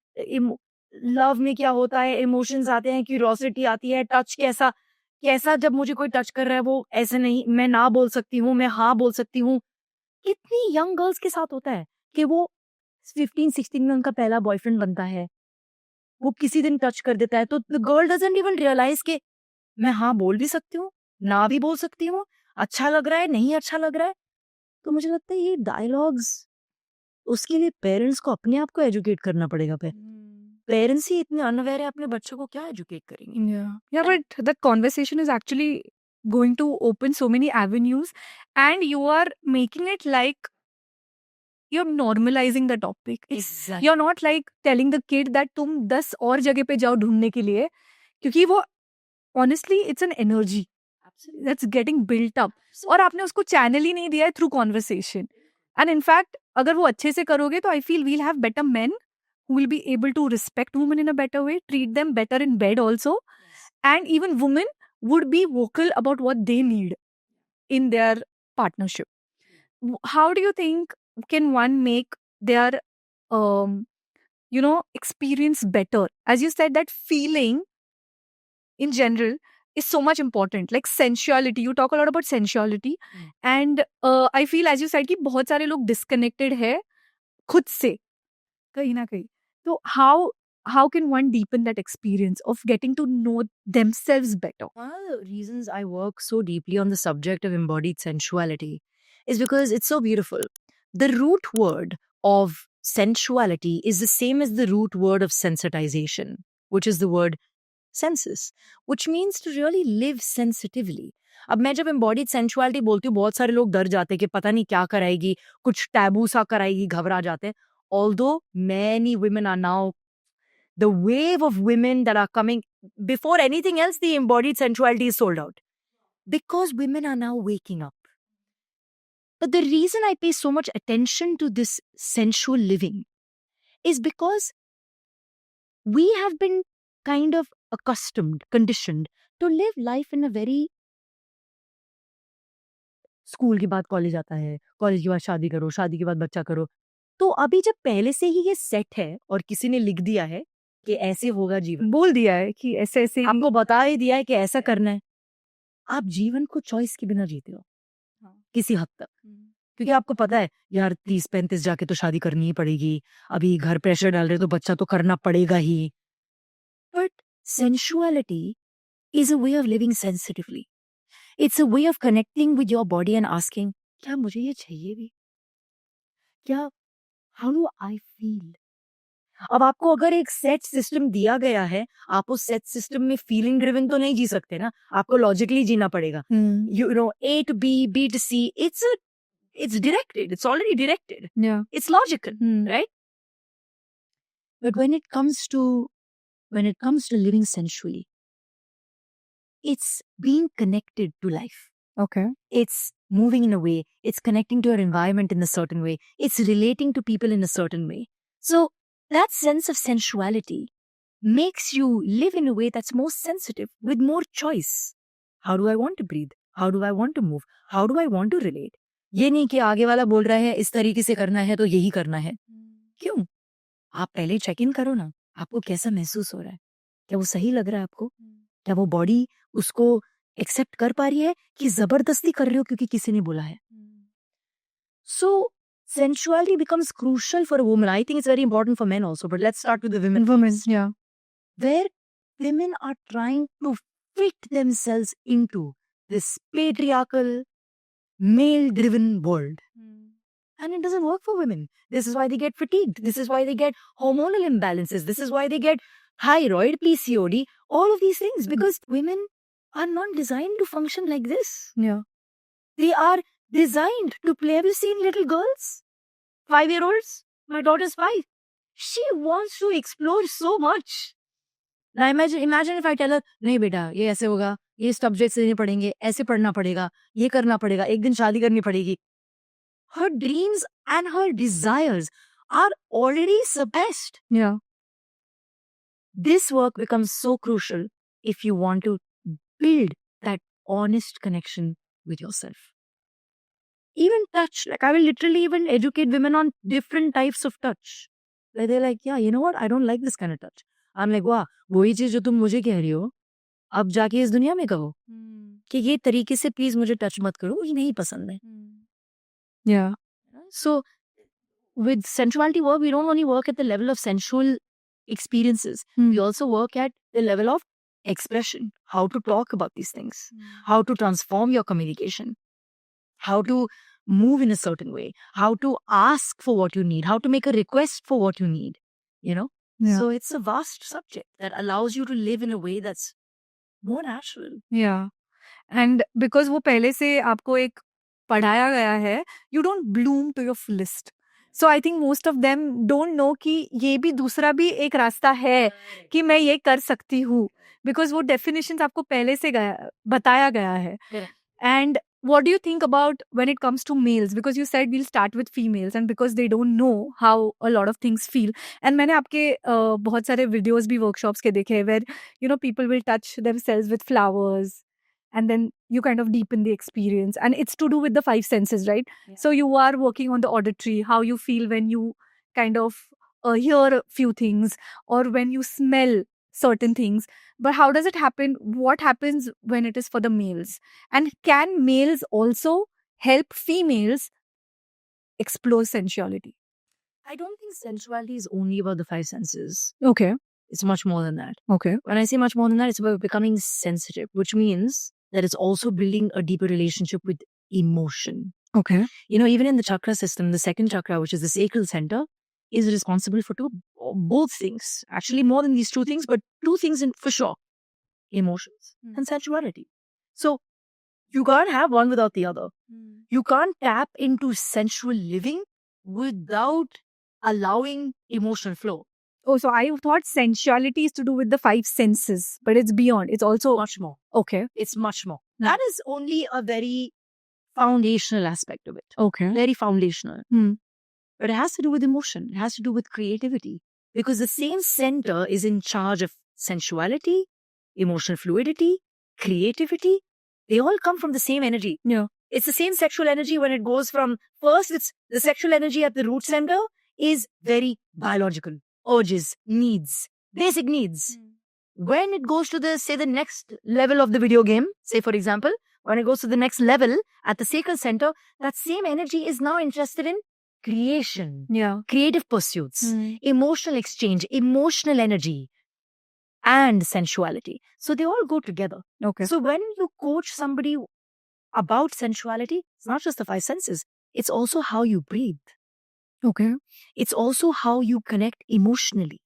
love में क्या होता है, इमोशंस आते हैं, क्यूरियोसिटी आती है, टच कैसा जब मुझे कोई टच कर रहा है वो ऐसे नहीं, मैं ना बोल सकती हूँ, मैं हाँ बोल सकती हूँ. कितनी यंग गर्ल्स के साथ होता है कि वो 15-16 में उनका पहला बॉयफ्रेंड बनता है, वो किसी दिन टच कर देता है तो the girl doesn't even realise के मैं हाँ बोल भी सकती हूँ, ना भी बोल सकती हूँ, अच्छा लग रहा है, नहीं अच्छा लग रहा है. तो मुझे लगता है ये डायलॉग्स, उसके लिए पेरेंट्स को अपने आप को एजुकेट करना पड़ेगा. पेरेंट्स ही इतने अनअवेयर है, अपने बच्चों को क्या एजुकेट करेंगे? Yeah, but that conversation is actually going to open so many avenues, and you are making it like you're normalizing the topic. Exactly. You're not like telling the kid that तुम 10 और जगह पे जाओ ढूंढने के लिए, क्योंकि वो honestly it's an energy that's getting built up, और आपने उसको चैनल ही नहीं दिया है through conversation. And in fact, अगर वो अच्छे से करोगे तो I feel we'll have better men who will be able to respect women in a better way, treat them better in bed also, and even women would be vocal about what they need in their partnership. How do you think can one make their experience better? As you said, that feeling in general is so much important, like sensuality. You talk a lot about sensuality, and I feel, as you said, कि बहुत सारे लोग disconnected है खुद से. कहीं ना कहीं. तो how can one deepen that experience of getting to know themselves better? One of the reasons I work so deeply on the subject of embodied sensuality is because it's so beautiful. The root word of sensuality is the same as the root word of sensitization, which is the word senses, which means to really live sensitively. अब मैं जब embodied sensuality बोलती हूँ, बहुत सारे लोग डर जाते हैं कि पता नहीं क्या कराएगी, कुछ टैबू सा कराएगी, घबरा जाते हैं. Although many women are now, the wave of women that are coming, before anything else, the embodied sensuality is sold out. Because women are now waking up. But the reason I pay so much attention to this sensual living is because we have been kind of accustomed, conditioned to live life in a very school के बाद college आता है, college के बाद शादी करो, शादी के बाद बच्चा करो. तो अभी जब पहले से ही ये सेट है और किसी ने लिख दिया है कि ऐसे होगा जीवन, बोल दिया है कि ऐसे ऐसे आपको बता ही दिया है कि ऐसा करना है, आप जीवन को चॉइस के बिना जीते हो किसी हद तक. क्योंकि आपको पता है यार 30-35 जाके तो शादी करनी ही पड़ेगी, अभी घर प्रेशर डाल रहे तो बच्चा तो करना पड़ेगा ही. But sensuality is a way of living sensitively. It's a way of connecting with your body and asking, क्या मुझे ये चाहिए भी? क्या, हाउ डू आई फील? अब आपको अगर एक सेट सिस्टम दिया गया है, आप उस सेट सिस्टम में फीलिंग ड्रिवन तो नहीं जी सकते ना, आपको लॉजिकली जीना पड़ेगा. You know, A to B, B to C, it's directed, it's already directed, yeah. it's logical, right? But when it comes to living sensually, it's being connected to life. Okay. It's moving in a way, it's connecting to your environment in a certain way, it's relating to people in a certain way. So that sense of sensuality makes you live in a way that's more sensitive, with more choice. How do I want to breathe? How do I want to move? How do I want to relate? ये नहीं कि आगे वाला बोल रहा है इस तरीके से करना है तो यही करना है. क्यों? आप पहले चेक इन करो ना, आपको कैसा महसूस हो रहा है, क्या वो सही लग रहा है आपको, क्या वो बॉडी उसको एक्सेप्ट कर पा रही है कि जबरदस्ती कर रहे हो क्योंकि किसी ने बोला है. So sensuality becomes crucial for a woman. I think it's very important for men also, but let's start with the women. Women, yeah. Where women are trying to fit themselves into this patriarchal, male-driven world. And it doesn't work for women. This is why they get fatigued. This is why they get hormonal imbalances. This is why they get thyroid, PCOD, all of these things. Because women are not designed to function like this. Yeah. They are designed to play. Have you seen little girls? 5-year-olds? My daughter's 5. She wants to explore so much. Now imagine if I tell her, नहीं बेटा ये ऐसे होगा, ये subjects लेने पड़ेंगे, ऐसे पढ़ना पड़ेगा, ये करना पड़ेगा, एक दिन शादी करनी पड़ेगी. Her dreams and her desires are already suppressed. Yeah. This work becomes so crucial if you want to build that honest connection with yourself. Even touch, like I will literally even educate women on different types of touch. Where they're like, yeah, you know what? I don't like this kind of touch. I'm like, वाह, वही चीज जो तुम मुझे कह रही हो, अब जाके इस दुनिया में कहो कि ये तरीके से प्लीज मुझे टच मत करो, मुझे नहीं पसंद है. Yeah. So with sensuality work, we don't only work at the level of sensual experiences. We also work at the level of expression, how to talk about these things, how to transform your communication, how to move in a certain way, how to ask for what you need, how to make a request for what you need, you know? Yeah. So it's a vast subject that allows you to live in a way that's more natural. Yeah. And because वो पहले से आपको एक पढ़ाया गया है, you don't bloom to your fullest. So I think most of them don't know कि ये भी दूसरा भी एक रास्ता है कि मैं ये कर सकती हूँ, because वो definitions आपको पहले से बताया गया है. And what do you think about when it comes to males? Because you said we'll start with females, and because they don't know how a lot of things feel. And मैंने आपके बहुत सारे videos भी workshops के देखे हैं, where you know people will touch themselves with flowers, and then you kind of deepen the experience, and it's to do with the 5 senses, right? Yeah. So you are working on the auditory, how you feel when you kind of hear a few things, or when you smell certain things. But how does it happen? What happens when it is for the males? And can males also help females explore sensuality? I don't think sensuality is only about the five senses. Okay. It's much more than that. Okay. When I say much more than that, it's about becoming sensitive, which means that it's also building a deeper relationship with emotion. Okay. You know, even in the chakra system, the second chakra, which is the sacral center, is responsible for both things. Actually, more than these two things, but two things for sure. Emotions and sensuality. So, you can't have one without the other. You can't tap into sensual living without allowing emotional flow. Oh, so I thought sensuality is to do with the five senses, but it's beyond. It's also Much more. okay. It's much more. That is only a very foundational aspect of it. Okay. Very foundational. Hmm. But it has to do with emotion. It has to do with creativity. Because the same center is in charge of sensuality, emotional fluidity, creativity. They all come from the same energy. Yeah. It's the same sexual energy when it goes from, first, it's the sexual energy at the root center is very biological. Urges, needs, basic needs. When it goes to the next level of the video game, say for example, when it goes to the next level at the sacral center, that same energy is now interested in creation, creative pursuits, emotional exchange, emotional energy, and sensuality. So they all go together. Okay. So when you coach somebody about sensuality, it's not just the five senses, it's also how you breathe. Okay. It's also how you connect emotionally.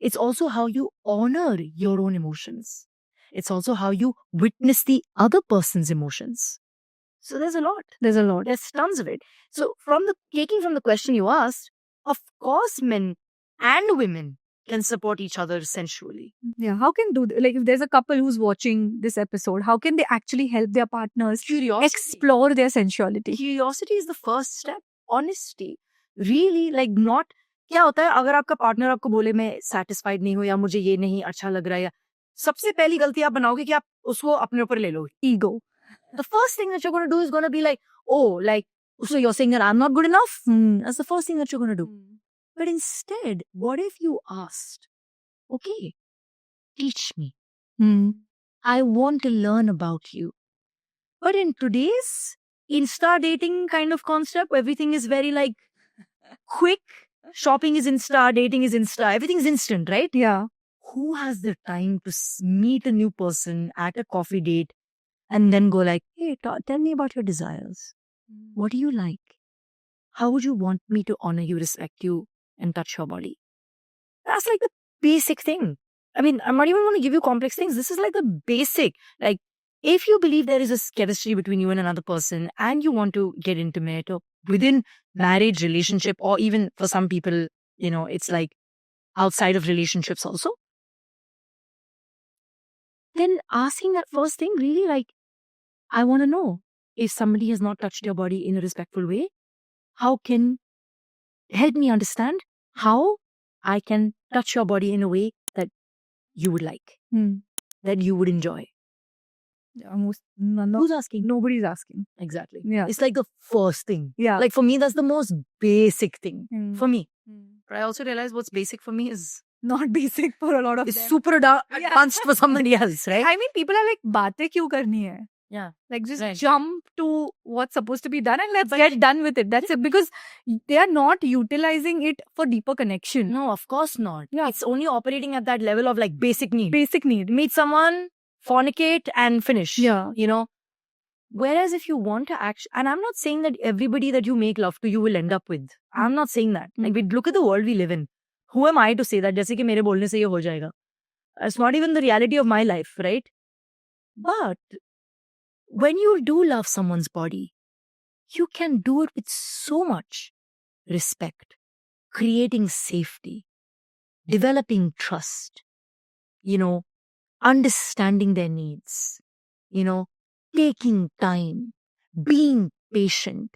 It's also how you honor your own emotions. It's also how you witness the other person's emotions. So there's a lot. There's a lot. There's tons of it. So taking from the question you asked, of course men and women can support each other sensually. Yeah. How can if there's a couple who's watching this episode, how can they actually help their partners explore their sensuality? Curiosity is the first step. Honesty. Really, not क्या होता है अगर आपका partner आपको बोले मैं satisfied नहीं हूँ या मुझे ये नहीं अच्छा लग रहा है, सबसे पहली गलती आप बनाओगे कि आप उसको अपने ऊपर ले लो. Ego. The first thing that you're going to do is going to be so you're saying that I'm not good enough? That's the first thing that you're going to do. But instead, what if you asked, okay, teach me. I want to learn about you. But in today's Insta dating kind of concept, everything is very quick. Shopping is Insta, dating is Insta, everything's instant, right? Yeah. Who has the time to meet a new person at a coffee date and then go hey, tell me about your desires. What do you like? How would you want me to honor you, respect you, and touch your body? That's the basic thing. I mean, I'm not even going to give you complex things. This is the basic. If you believe there is a chemistry between you and another person and you want to get intimate or within marriage, relationship, or even for some people, it's outside of relationships also, then asking that first thing really I want to know if somebody has not touched your body in a respectful way, how can help me understand how I can touch your body in a way that you would like, that you would enjoy. Who's asking? Nobody's asking. Exactly. Yeah. It's the first thing. Yeah. For me, that's the most basic thing for me. But I also realize what's basic for me is not basic for a lot of it's them. super advanced for somebody else, right? I mean, people are baate kyun karni hai? Yeah. Just jump to what's supposed to be done and let's get done with it. That's it. Because they are not utilizing it for deeper connection. No, of course not. Yeah. It's only operating at that level of basic need. Basic need. Meet someone, fornicate and finish. Yeah. Whereas if you want to and I'm not saying that everybody that you make love to you will end up with. I'm not saying that. Look at the world we live in. Who am I to say that? Jaise ki mere bolne se ye ho jayega. It's not even the reality of my life, right? But when you do love someone's body, you can do it with so much respect, creating safety, developing trust, understanding their needs, taking time, being patient.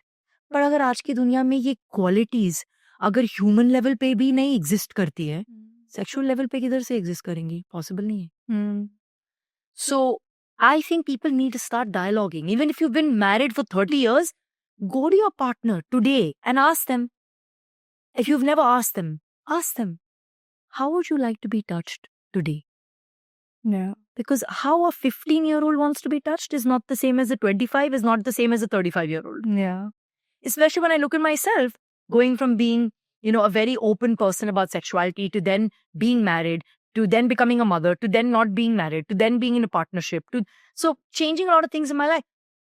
पर अगर आज की दुनिया में ये qualities अगर human level पे भी नहीं एग्जिस्ट करती है, सेक्सुअल लेवल पे किधर से एग्जिस्ट करेंगी? पॉसिबल नहीं है. So I think people need to start dialoguing. Even if you've been married for 30 years, go to your partner today and ask them. If you've never asked them, ask them, how would you like to be touched today? Yeah. Because how a 15-year-old wants to be touched is not the same as a 25, is not the same as a 35-year-old. Yeah. Especially when I look at myself, going from being a very open person about sexuality, to then being married, to then becoming a mother, to then not being married, to then being in a partnership, so changing a lot of things in my life.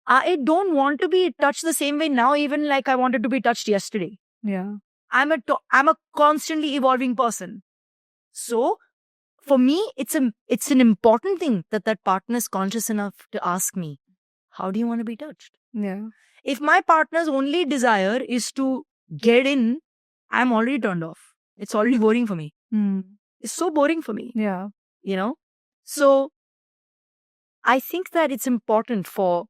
I don't want to be touched the same way now, even like I wanted to be touched yesterday. Yeah. I'm a constantly evolving person. So for me, it's an important thing that partner is conscious enough to ask me, how do you want to be touched? Yeah. If my partner's only desire is to get in, I'm already turned off. It's already boring for me. It's so boring for me, Yeah. So I think that it's important for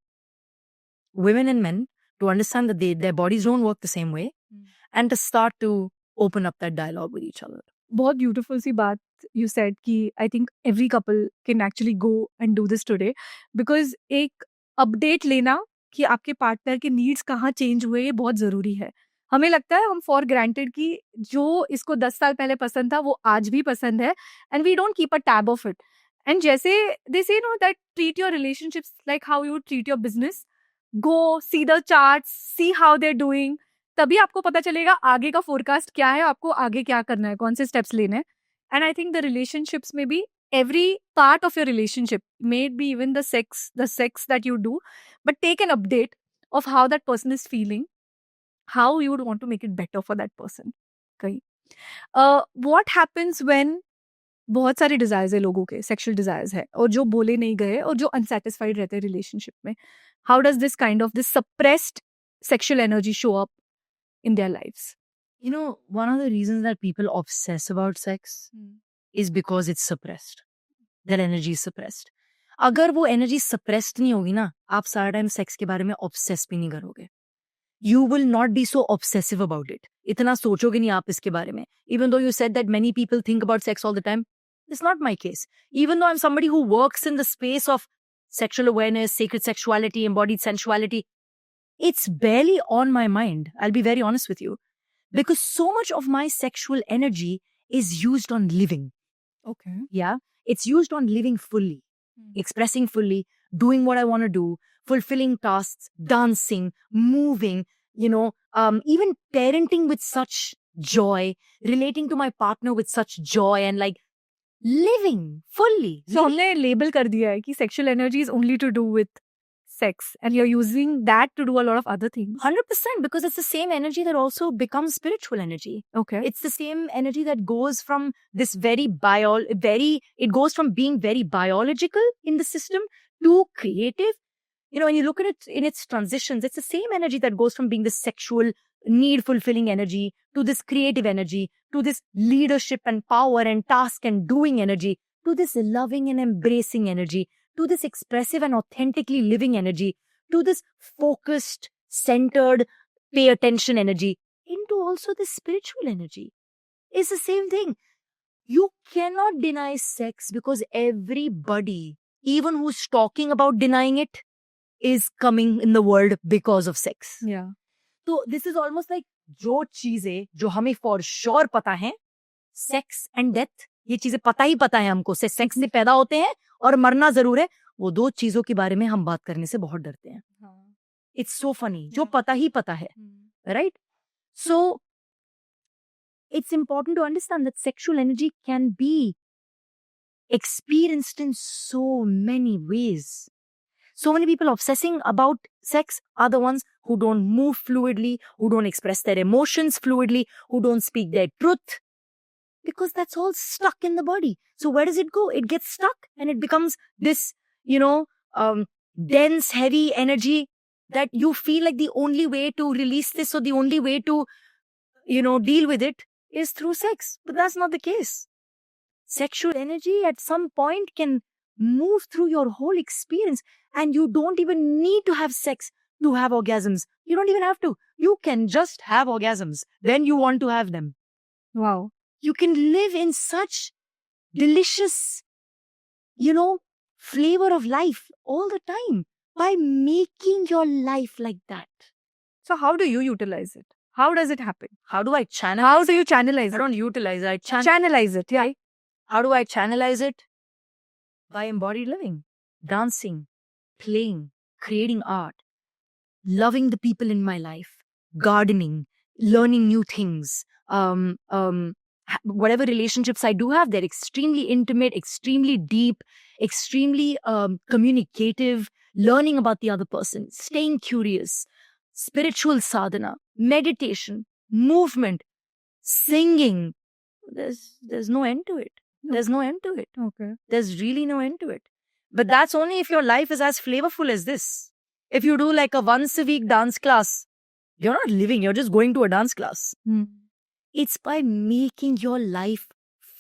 women and men to understand that their bodies don't work the same way, and to start to open up that dialogue with each other. बहुत beautiful सी बात you said कि I think every couple can actually go and do this today, because एक update लेना कि आपके partner के needs कहाँ change हुए, ये बहुत ज़रूरी है. हमें लगता है हम फॉर ग्रांटेड कि जो इसको 10 साल पहले पसंद था वो आज भी पसंद है, and we don't keep a tab of it. And जैसे they say that treat your relationships like how you treat your business. Go see the charts, see how they are doing, तभी आपको पता चलेगा आगे का फोरकास्ट क्या है, आपको आगे क्या करना है, कौन से स्टेप्स लेने हैं. And I think the relationships में भी every part of your relationship, may it be even the sex that you do, but take an update of how that person is feeling, how you would want to make it better for that person. कहीं what happens when बहुत सारे desires है लोगों के, sexual desires है, और जो बोले नहीं गए और जो अनसेटिस्फाइड रहते हैं रिलेशनशिप में, how does this kind of this suppressed sexual energy show up in their lives? One of the reasons that people obsess about sex is because it's suppressed. That energy is suppressed. अगर वो energy suppressed नहीं होगी ना, आप सारा time sex के बारे में obsess भी नहीं करोगे. You will not be so obsessive about it. इतना सोचोगे नहीं आप इसके बारे में. Even though you said that many people think about sex all the time, it's not my case. Even though I'm somebody who works in the space of sexual awareness, sacred sexuality, embodied sensuality, it's barely on my mind. I'll be very honest with you. Because so much of my sexual energy is used on living. Okay. Yeah. It's used on living fully, expressing fully, doing what I want to do, fulfilling tasks, dancing, moving, even parenting with such joy, relating to my partner with such joy, and like living fully. So हमने label कर दिया है कि sexual energy is only to do with sex, and you're using that to do a lot of other things. 100%, because it's the same energy that also becomes spiritual energy. Okay. It's the same energy that goes from this it goes from being very biological in the system to creative. When you look at it in its transitions, it's the same energy that goes from being this sexual need fulfilling energy to this creative energy, to this leadership and power and task and doing energy, to this loving and embracing energy, to this expressive and authentically living energy, to this focused, centered, pay attention energy, into also this spiritual energy. It's the same thing. You cannot deny sex because everybody, even who's talking about denying it, is coming in the world because of sex. Yeah. So this is almost like जो चीजें जो हमें for sure पता है, sex and death, ये चीजें पता ही पता है हमको, सेक्स से पैदा होते हैं और मरना जरूर है, वो दो चीजों के बारे में हम बात करने से बहुत डरते हैं. It's so funny. जो पता ही पता है, right? So it's important to understand that sexual energy can be experienced in so many ways. So many people obsessing about sex are the ones who don't move fluidly, who don't express their emotions fluidly, who don't speak their truth, because that's all stuck in the body. So where does it go? It gets stuck and it becomes this, dense, heavy energy that you feel like the only way to release this, or the only way to, deal with it is through sex. But that's not the case. Sexual energy at some point can move through your whole experience, and you don't even need to have sex to have orgasms. You don't even have to. You can just have orgasms when you want to have them. Wow. You can live in such delicious, flavor of life all the time by making your life like that. So how do you utilize it? How does it happen? How do I channel? How do you channelize I it? don't utilize it. I Channelize it, yeah. How do I channelize it? By embodied living, dancing, playing, creating art, loving the people in my life, gardening, learning new things, whatever relationships I do have, they're extremely intimate, extremely deep, extremely communicative, learning about the other person, staying curious, spiritual sadhana, meditation, movement, singing. There's no end to it. There's no end to it. Okay. There's really no end to it. But that's only if your life is as flavorful as this. If you do like a once a week dance class, you're not living, you're just going to a dance class. It's by making your life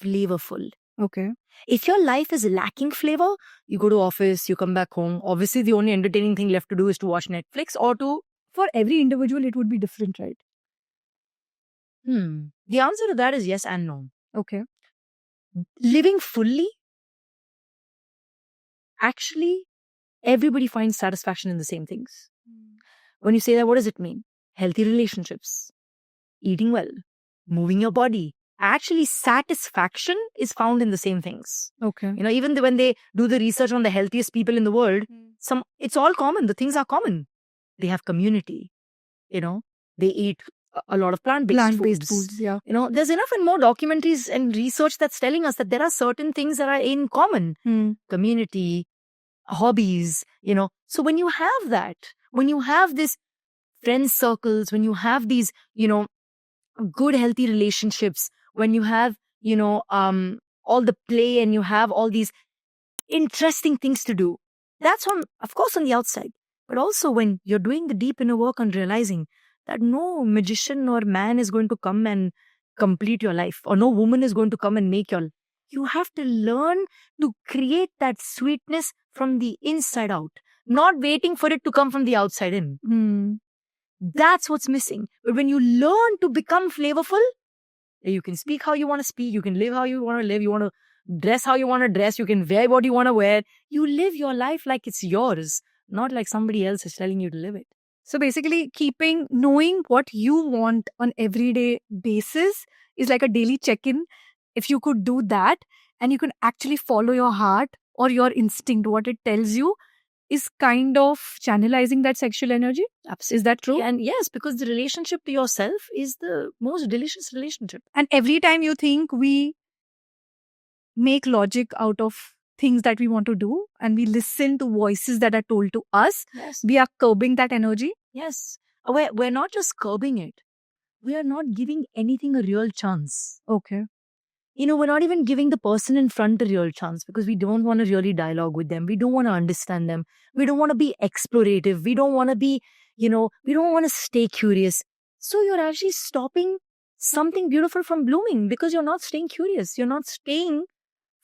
flavorful. Okay. If your life is lacking flavor, you go to office, you come back home. Obviously, the only entertaining thing left to do is to watch Netflix or to... For every individual, it would be different, right? The answer to that is yes and no. Okay. Living fully, actually, everybody finds satisfaction in the same things. When you say that, what does it mean? Healthy relationships, eating well, moving your body. Actually, satisfaction is found in the same things. Okay. You know, even when they do the research on the healthiest people in the world, it's all common. The things are common. They have community. You know, they eat a lot of plant-based foods. Yeah. You know, there's enough and more documentaries and research that's telling us that there are certain things that are in common. Community, hobbies, you know. So when you have that, when you have this friend circles, when you have these, you know, good healthy relationships, when you have, you know, all the play and you have all these interesting things to do, that's on, of course, on the outside. But also when you're doing the deep inner work on realizing that no magician or man is going to come and complete your life, or no woman is going to come and make your... You have to learn to create that sweetness from the inside out, not waiting for it to come from the outside in. That's what's missing. But when you learn to become flavorful, you can speak how you want to speak, you can live how you want to live, you want to dress how you want to dress, you can wear what you want to wear. You live your life like it's yours, not like somebody else is telling you to live it. So basically, knowing what you want on everyday basis is like a daily check-in. If you could do that and you can actually follow your heart or your instinct, what it tells you, is kind of channelizing that sexual energy. Is that true? And yes, because the relationship to yourself is the most delicious relationship. And every time you think we make logic out of things that we want to do and we listen to voices that are told to us, we are curbing that energy. Yes. We're not just curbing it. We are not giving anything a real chance. Okay. You know, we're not even giving the person in front a real chance because we don't want to really dialogue with them. We don't want to understand them. We don't want to be explorative. We don't want to be, you know, we don't want to stay curious. So you're actually stopping something beautiful from blooming because you're not staying curious. You're not staying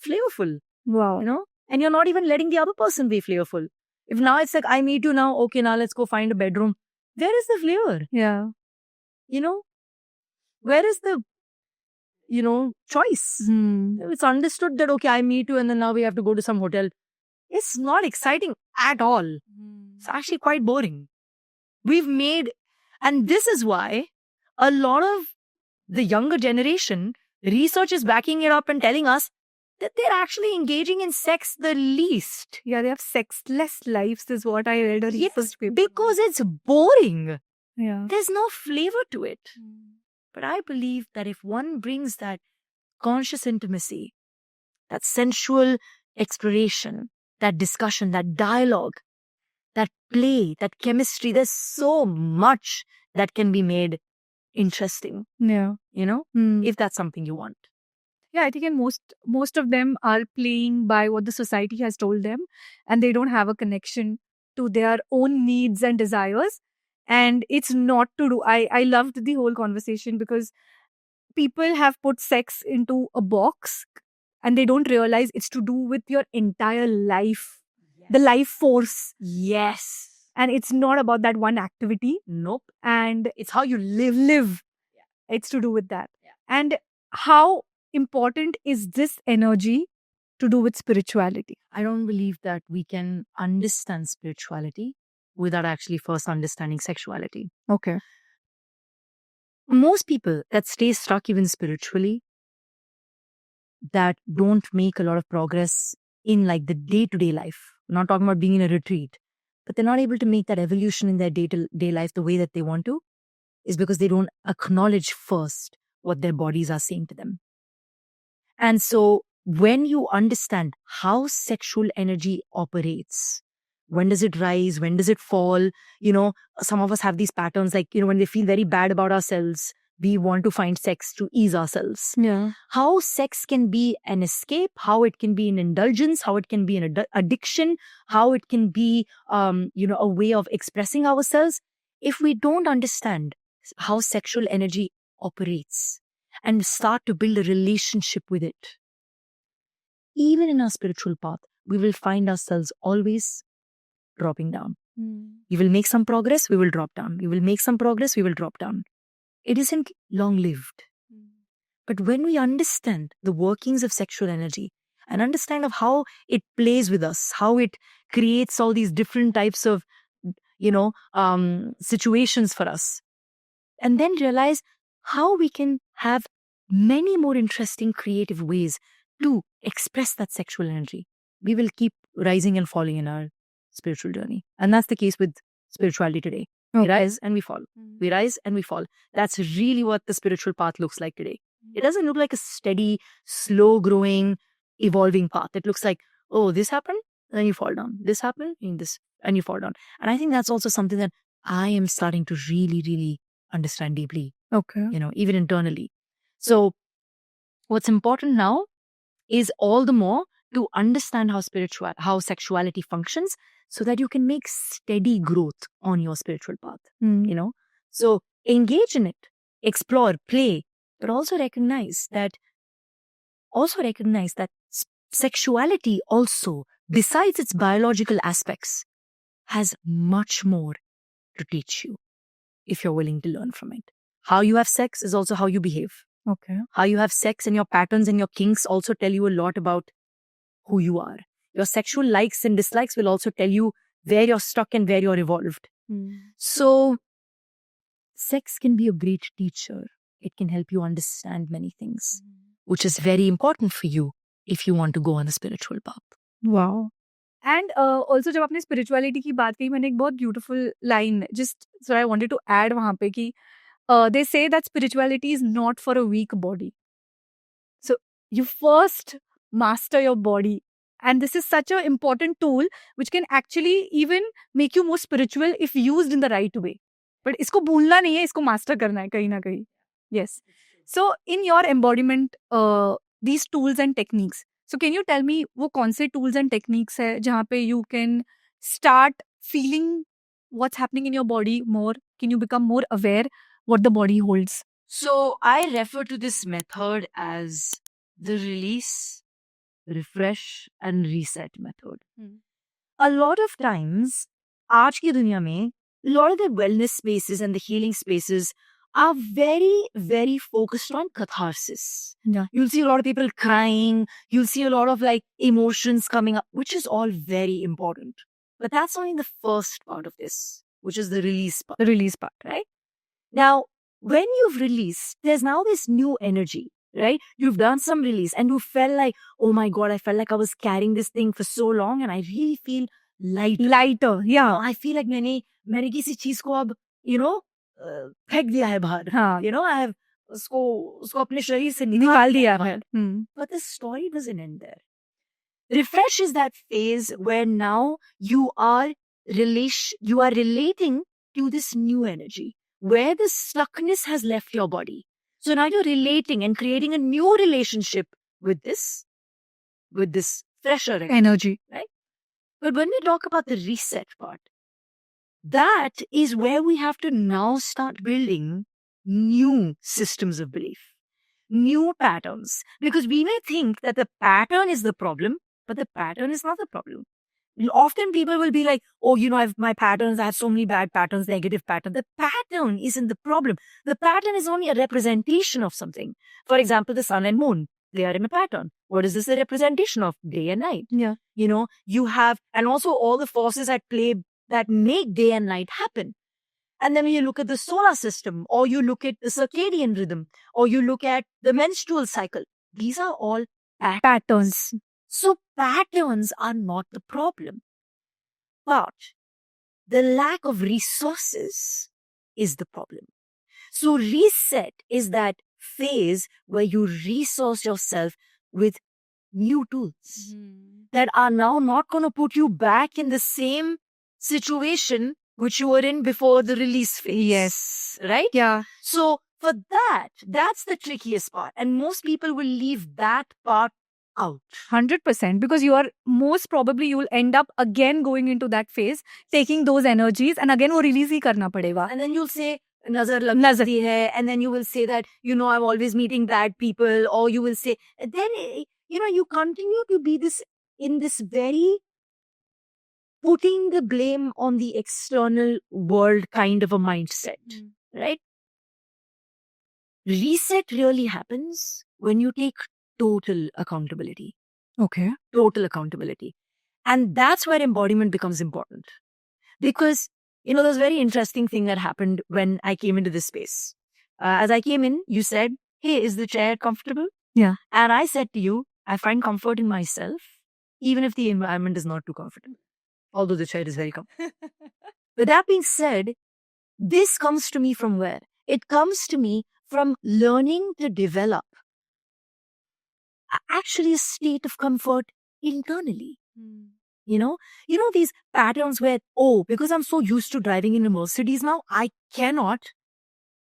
flavorful. Wow. You know, and you're not even letting the other person be flavorful. If now it's like, I meet you now, okay, now let's go find a bedroom. Where is the flavor? Yeah. You know, where is the, you know, choice? It's understood that, okay, I meet you and then now we have to go to some hotel. It's not exciting at all. It's actually quite boring. We've made, and this is why a lot of the younger generation, research is backing it up and telling us that they're actually engaging in sex the least. Yeah, they have sexless lives is what I read on research paper. Because it's boring. Yeah. There's no flavor to it. But I believe that if one brings that conscious intimacy, that sensual exploration, that discussion, that dialogue, that play, that chemistry, there's so much that can be made interesting. Yeah. You know, if that's something you want. Yeah, I think in most of them are playing by what the society has told them, and they don't have a connection to their own needs and desires. And it's not to do. I loved the whole conversation because people have put sex into a box and they don't realize it's to do with your entire life, the life force. Yes. And it's not about that one activity. Nope. And it's how you live. Yeah. It's to do with that. Yeah. And how important is this energy to do with spirituality? I don't believe that we can understand spirituality without actually first understanding sexuality. Okay. Most people that stay stuck even spiritually, that don't make a lot of progress in like the day-to-day life, I'm not talking about being in a retreat, but they're not able to make that evolution in their day-to-day life the way that they want to, is because they don't acknowledge first what their bodies are saying to them. And so when you understand how sexual energy operates, when does it rise? When does it fall? Some of us have these patterns like, when we feel very bad about ourselves, we want to find sex to ease ourselves. Yeah. How sex can be an escape, how it can be an indulgence, how it can be an addiction, how it can be, a way of expressing ourselves. If we don't understand how sexual energy operates and start to build a relationship with it, even in our spiritual path, we will find ourselves always dropping down. We will make some progress, we will drop down. We will make some progress, we will drop down. It isn't long-lived. But when we understand the workings of sexual energy and understand of how it plays with us, how it creates all these different types of, situations for us, and then realize how we can have many more interesting, creative ways to express that sexual energy, we will keep rising and falling in our spiritual journey. And that's the case with spirituality today. We rise and we fall. We rise and we fall. That's really what the spiritual path looks like today. It doesn't look like a steady, slow-growing, evolving path. It looks like, oh, this happened, then you fall down. This happened, and you fall down. And I think that's also something that I am starting to really, really understand deeply. Okay. Even internally. So what's important now is all the more to understand how sexuality functions so that you can make steady growth on your spiritual path. So engage in it, explore, play, but also recognize that sexuality also, besides its biological aspects, has much more to teach you if you're willing to learn from it. How you have sex is also how you behave. Okay. How you have sex and your patterns and your kinks also tell you a lot about who you are. Your sexual likes and dislikes will also tell you where you're stuck and where you're evolved. So, sex can be a great teacher. It can help you understand many things, which is very important for you if you want to go on a spiritual path. Wow. And also जब आपने spirituality की बात कही, मैंने एक बहुत beautiful line just so I wanted to add वहाँ पे कि they say that spirituality is not for a weak body. So you first master your body. And this is such an important tool which can actually even make you more spiritual if used in the right way. But इसको भूलना नहीं है, इसको master करना है कहीं ना कहीं. Yes. So in your embodiment, these tools and techniques. So can you tell me वो कौन से tools and techniques है जहाँ पे you can start feeling what's happening in your body more? Can you become more aware what the body holds? So I refer to this method as the release, refresh and reset method. A lot of times, आज की दुनिया में, a lot of the wellness spaces and the healing spaces are very, very focused on catharsis. Yeah. You'll see a lot of people crying. You'll see a lot of emotions coming up, which is all very important. But that's only the first part of this, which is the release part. The release part. Right? Now, when you've released, there's now this new energy, right? You've done some release and you felt like, oh my God, I felt like I was carrying this thing for so long and I really feel lighter. Yeah. I feel like मैंने किसी चीज को अब, फेंक दिया है बाहर. हाँ. I have उसको अपने शरीर से निकाल दिया है. But the story doesn't end there. Refresh is that phase where now you are relating to this new energy, where the stuckness has left your body. So now you're relating and creating a new relationship with this fresher Energy. Right? But when we talk about the reset part, that is where we have to now start building new systems of belief, new patterns. Because we may think that the pattern is the problem, but the pattern is not the problem. Often people will be like, oh, I have my patterns, I have so many bad patterns, negative patterns. The pattern isn't the problem. The pattern is only a representation of something. For example, the sun and moon, they are in a pattern. What is this a representation of? Day and night. Yeah. You have, and also all the forces at play that make day and night happen. And then when you look at the solar system, or you look at the circadian rhythm, or you look at the menstrual cycle, these are all patterns. So patterns are not the problem. But the lack of resources is the problem. So reset is that phase where you resource yourself with new tools that are now not going to put you back in the same situation which you were in before the release phase. Yes. Right? Yeah. So for that's the trickiest part. And most people will leave that part out. 100%, because you will end up again going into that phase, taking those energies, and again वो release ही करना पड़ेगा. And then you'll say, nazar lagti hai, and then you will say that, I'm always meeting bad people, or you will say, then, you continue to be in this very putting the blame on the external world kind of a mindset, right? Reset really happens when you take total accountability. Okay. Total accountability. And that's where embodiment becomes important. Because, there's a very interesting thing that happened when I came into this space. As I came in, you said, hey, is the chair comfortable? Yeah. And I said to you, I find comfort in myself, even if the environment is not too comfortable. Although the chair is very comfortable. With that being said, this comes to me from where? It comes to me from learning to develop actually a state of comfort internally. These patterns where, because I'm so used to driving in Mercedes now, I cannot,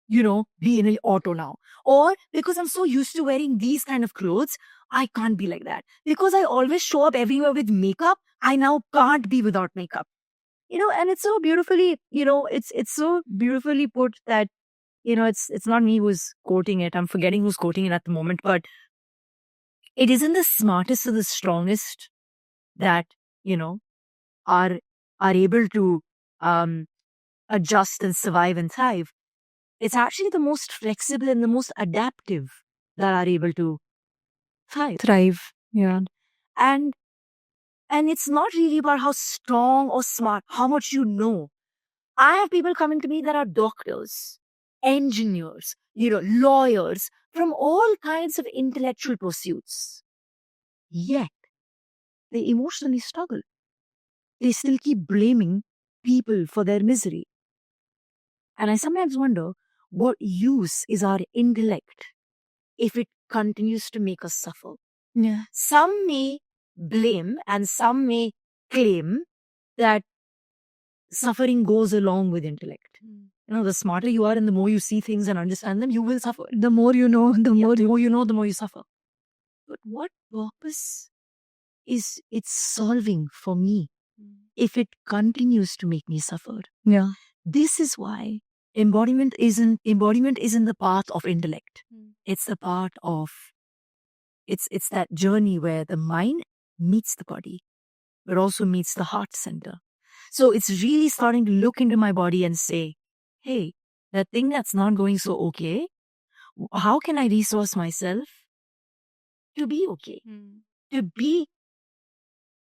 be in an auto now. Or because I'm so used to wearing these kind of clothes, I can't be like that. Because I always show up everywhere with makeup, I now can't be without makeup. And it's so beautifully, it's so beautifully put that, it's not me who's quoting it. I'm forgetting who's quoting it at the moment, but it isn't the smartest or the strongest that, are able to adjust and survive and thrive. It's actually the most flexible and the most adaptive that are able to thrive. Yeah. And it's not really about how strong or smart, how much you know. I have people coming to me that are doctors, engineers, lawyers, from all kinds of intellectual pursuits. Yet, they emotionally struggle. They still keep blaming people for their misery. And I sometimes wonder, what use is our intellect if it continues to make us suffer? Yeah. Some may blame and some may claim that suffering goes along with intellect. The smarter you are and the more you see things and understand them, you will suffer. The more you know, the more you know, the more you suffer. But what purpose is it solving for me if it continues to make me suffer? Yeah. This is why embodiment isn't the path of intellect. It's the part of it's that journey where the mind meets the body, but also meets the heart center. So it's really starting to look into my body and say, hey, that thing that's not going so okay, how can I resource myself to be okay? To be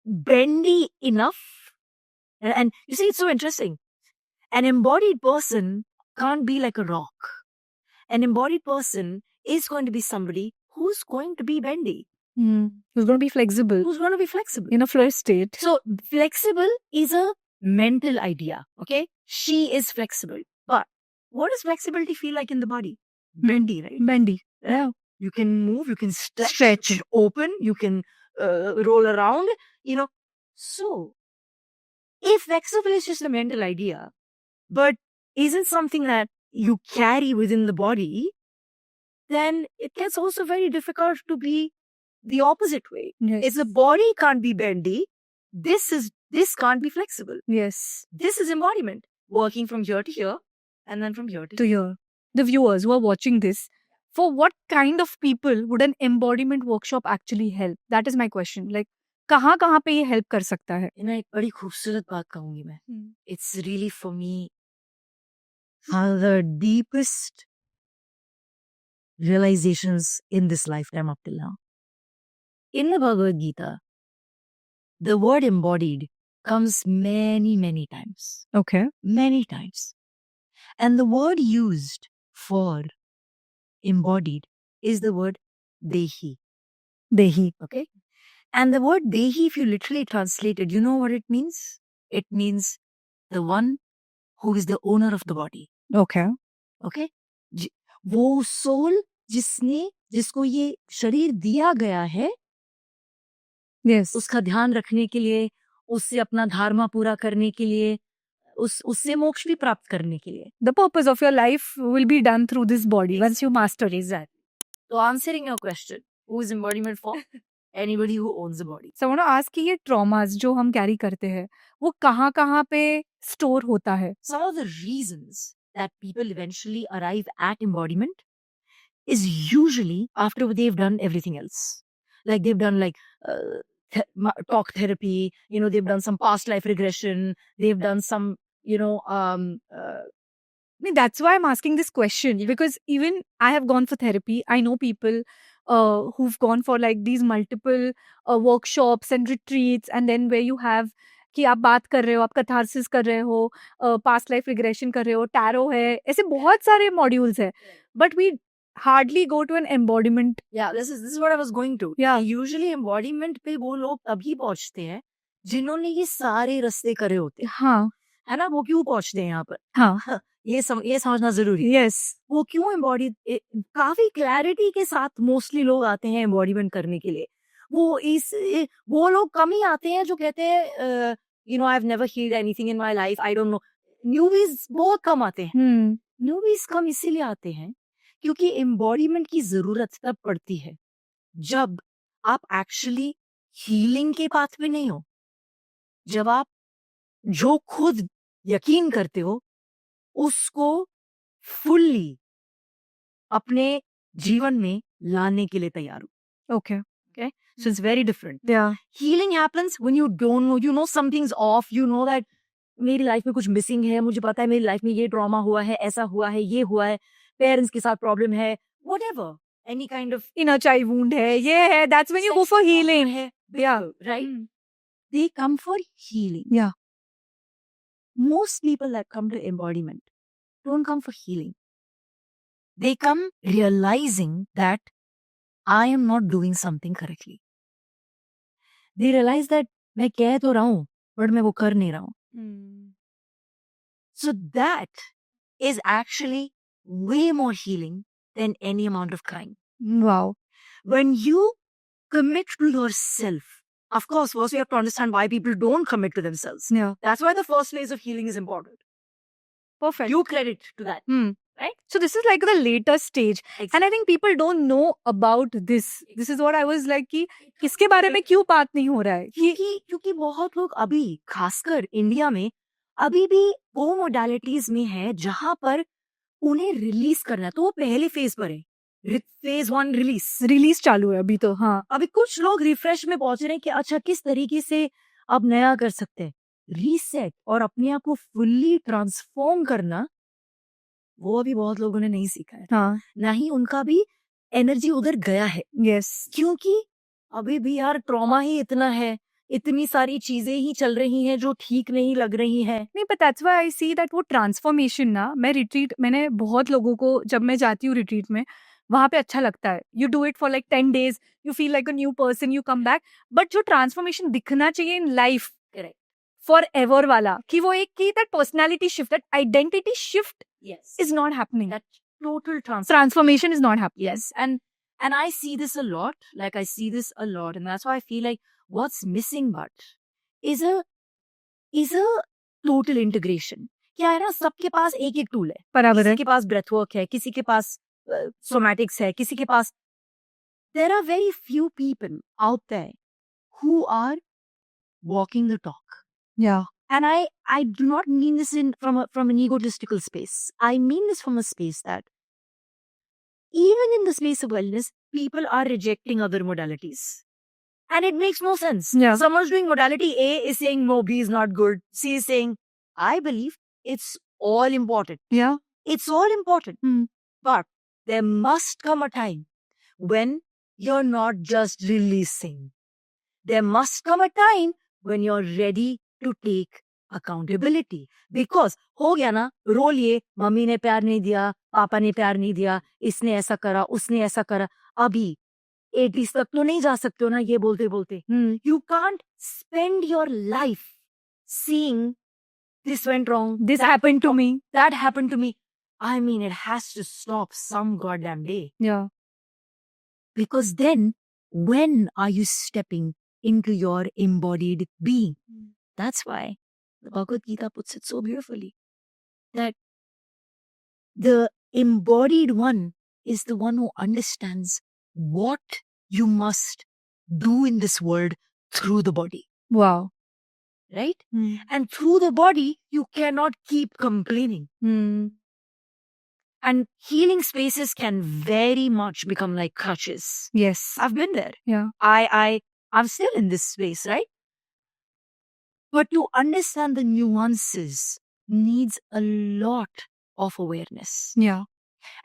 bendy enough. And you see, it's so interesting. An embodied person can't be like a rock. An embodied person is going to be somebody who's going to be bendy. Who's going to be flexible. Who's going to be flexible. In a flow state. So flexible is a mental idea, okay? She is flexible. But what does flexibility feel like in the body? Bendy, right? Bendy. Yeah. You can move, you can stretch open, you can roll around, So, if flexible is just a mental idea, but isn't something that you carry within the body, then it gets also very difficult to be the opposite way. Yes. If the body can't be bendy, this can't be flexible. Yes. This is embodiment, working from here to here, and then from here to here. The viewers who are watching this, for what kind of people would an embodiment workshop actually help? That is my question. Like, कहाँ पे ये help कर सकता है? एक बड़ी खूबसूरत बात कहूंगी मैं. It's really for me the deepest realizations in this lifetime up till now. In the Bhagavad Gita, the word embodied comes many, many times. Okay. Many times. And the word used for embodied is the word Dehi. Dehi. Okay. And the word Dehi, if you literally translate it, you know what it means? It means the one who is the owner of the body. Okay. Okay. वो soul जिसको ये शरीर दिया गया है Yes. उसका ध्यान रखने के लिए, उससे अपना धर्म पूरा करने के लिए, उससे मोक्ष भी प्राप्त करने के लिए. The purpose of your life will be done through this body once you master it. Exactly. So answering your question, who is embodiment for? Anybody who owns a body. So I want to ask कि ये traumas जो हम carry करते हैं वो कहाँ पे store होता है? Some of the reasons that people eventually arrive at embodiment is usually after they've done everything else. Like they've done talk therapy, they've done some past life regression, they've done some, That's why I'm asking this question, because even I have gone for therapy. I know people who've gone for like these multiple workshops and retreats, and then where you have कि आप बात कर रहे हो, आप catharsis कर रहे हो, पास्ट लाइफ रिग्रेशन कर रहे हो, टैरो है, ऐसे बहुत सारे मॉड्यूल्स है, but we hardly go to an embodiment. Yeah, this is what I was going to. Yeah. Usually embodiment पे वो लोग तभी पहुंचते हैं जिन्होंने ये सारे रास्ते करे होते हैं. हाँ, है ना, वो क्यों पहुंचते हैं यहाँ पर? हाँ, ये समझना जरूरी है. yes. वो क्यों एम्बॉडी काफी क्लैरिटी के साथ मोस्टली लोग आते हैं एम्बॉडीमेंट करने के लिए. वो लोग कम ही आते हैं जो कहते हैं I have never healed anything in my life, I don't know. Newbies बहुत कम आते हैं. न्यूबीज कम इसीलिए आते हैं क्योंकि एम्बॉडीमेंट की जरूरत तब पड़ती है जब आप एक्चुअली हीलिंग के पाथ में नहीं हो, जब आप जो खुद यकीन करते हो उसको फुल्ली अपने जीवन में लाने के लिए तैयार हो. Okay. So it's very different. Yeah. Healing happens when you don't know, something's off, that मेरी लाइफ में कुछ मिसिंग है, मुझे पता है मेरी लाइफ में ये ट्रॉमा हुआ है, ऐसा हुआ है, ये हुआ है, पेरेंट्स के साथ प्रॉब्लम है, whatever, any kind of inner child wound है, ये है, that's when you go for healing. है. Yeah. Right? They come for healing. Yeah. Most people that come to embodiment don't come for healing. They come realizing that I am not doing something correctly. They realize that मैं कह तो रहा हूँ, but मैं वो कर नहीं रहा हूँ. So that is actually way more healing than any amount of crying. Wow. When you commit to yourself, of course, first we have to understand why people don't commit to themselves. Yeah. That's why the first phase of healing is important. Perfect. You credit to that. Right? So this is like the later stage. Exactly. And I think people don't know about this. This is what I was like कि किसके बारे में क्यों बात नहीं हो रहा है? क्योंकि बहुत लोग अभी खासकर इंडिया में अभी भी वो मोडालिटीज में है जहां पर उन्हें रिलीज करना है, तो वो पहले फेज पर है. फेज 1 रिलीज चालू है अभी तो. हाँ, अभी कुछ लोग रिफ्रेश में पहुंच रहे हैं कि अच्छा किस तरीके से अब नया कर सकते हैं. रीसेट और अपने आप को फुल्ली ट्रांसफॉर्म करना वो अभी बहुत लोगों ने नहीं सीखा है. हाँ, ना ही उनका भी एनर्जी उधर गया है. yes. क्योंकि अभी भी यार ट्रॉमा ही इतना है, इतनी सारी चीजें ही चल रही हैं जो ठीक नहीं लग रही हैं. नहीं, but that's why I see that वो ट्रांसफॉर्मेशन ना, मैंने बहुत लोगों को जब मैं जाती हूँ रिट्रीट में वहां पे अच्छा लगता है. You do it for like 10 days, you feel like a new person, you come back. But जो ट्रांसफॉर्मेशन दिखना चाहिए इन लाइफ फॉर एवर वाला, कि वो एक की that personality shift, that identity shift is not happening. That total transformation is not happening. Yes, and I see this a lot. Like I see this a lot, and that's why I feel like what's missing, but is a total integration. क्या है ना, सबके पास एक एक tool है. बराबर है. किसी के पास ब्रेथ वर्क है, किसी के पास सोमैटिक्स है, किसी के पास. There are very few people out there who are walking the talk. Yeah. And I do not mean this from an egotistical space. I mean this from a space that even in the space of wellness, people are rejecting other modalities. And it makes no sense. Yeah. Someone's doing modality A is saying no, B is not good. C is saying, I believe it's all important. Yeah. It's all important. But there must come a time when you're not just releasing. There must come a time when you're ready to take accountability. Because हो गया ना, रो लिए, mummy ने प्यार नहीं दिया, पापा ने प्यार नहीं दिया, इसने ऐसा करा, उसने ऐसा करा. अभी 80s तक तो नहीं जा सकते हो ना ये बोलते बोलते. You can't spend your life seeing this went wrong, This happened to me. that happened to me. I mean, it has to stop some goddamn day. Yeah. Because then, when are you stepping into your embodied being? That's why the Bhagavad Gita puts it so beautifully that the embodied one is the one who understands what you must do in this world through the body, Wow. right? And through the body, you cannot keep complaining. And healing spaces can very much become like crutches. Yes. I've been there. Yeah. I'm still in this space, right? But to understand the nuances needs a lot of awareness. Yeah.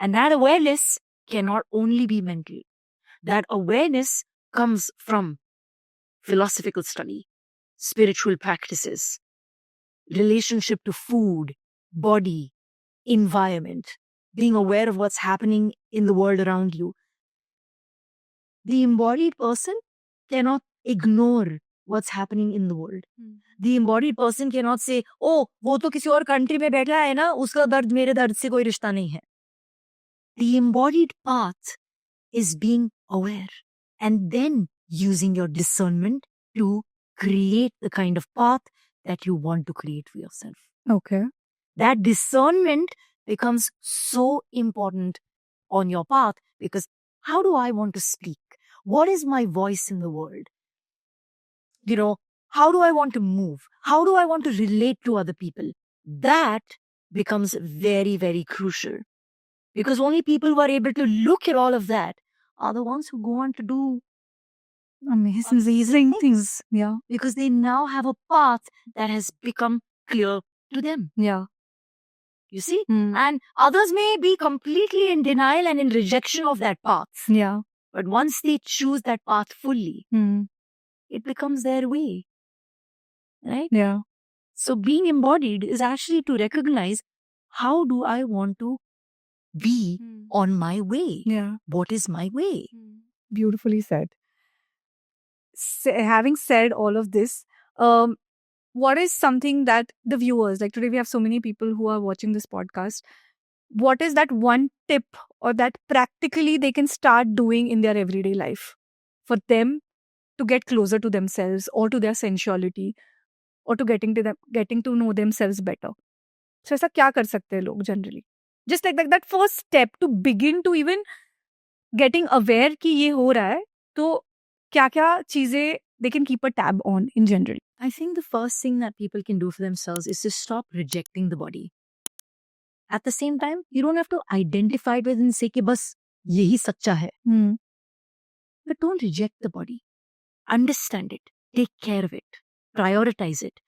And that awareness cannot only be mental. That awareness comes from philosophical study, spiritual practices, relationship to food, body, environment, being aware of what's happening in the world around you. The embodied person cannot ignore what's happening in the world. The embodied person cannot say, oh, वो तो किसी और country में बैठा है ना, उसका दर्द मेरे दर्द से कोई रिश्ता नहीं है. The embodied path is being aware and then using your discernment to create the kind of path that you want to create for yourself. Okay. That discernment becomes so important on your path because how do I want to speak? What is my voice in the world? You know, how do I want to move? How do I want to relate to other people? That becomes very, very crucial because only people who are able to look at all of that are the ones who go on to do amazing things. Yeah. Because they now have a path that has become clear to them. Yeah. You see? And others may be completely in denial and in rejection of that path. Yeah. But once they choose that path fully, it becomes their way. Right? Yeah. So being embodied is actually to recognize how do I want to be on my way? Yeah. What is my way? Beautifully said. Having said all of this, what is something that the viewers, like today we have so many people who are watching this podcast, what is that one tip or that practically they can start doing in their everyday life for them to get closer to themselves or to their sensuality or to getting to know themselves better? So ऐसा क्या कर सकते हैं लोग generally? Just like that first step to begin to even getting aware कि ये हो रहा है, तो क्या-क्या चीजें they can keep a tab on in general? I think the first thing that people can do for themselves is to stop rejecting the body. At the same time, you don't have to identify it with and say कि बस यही सच्चा है. But don't reject the body. Understand it. Take care of it. Prioritize it.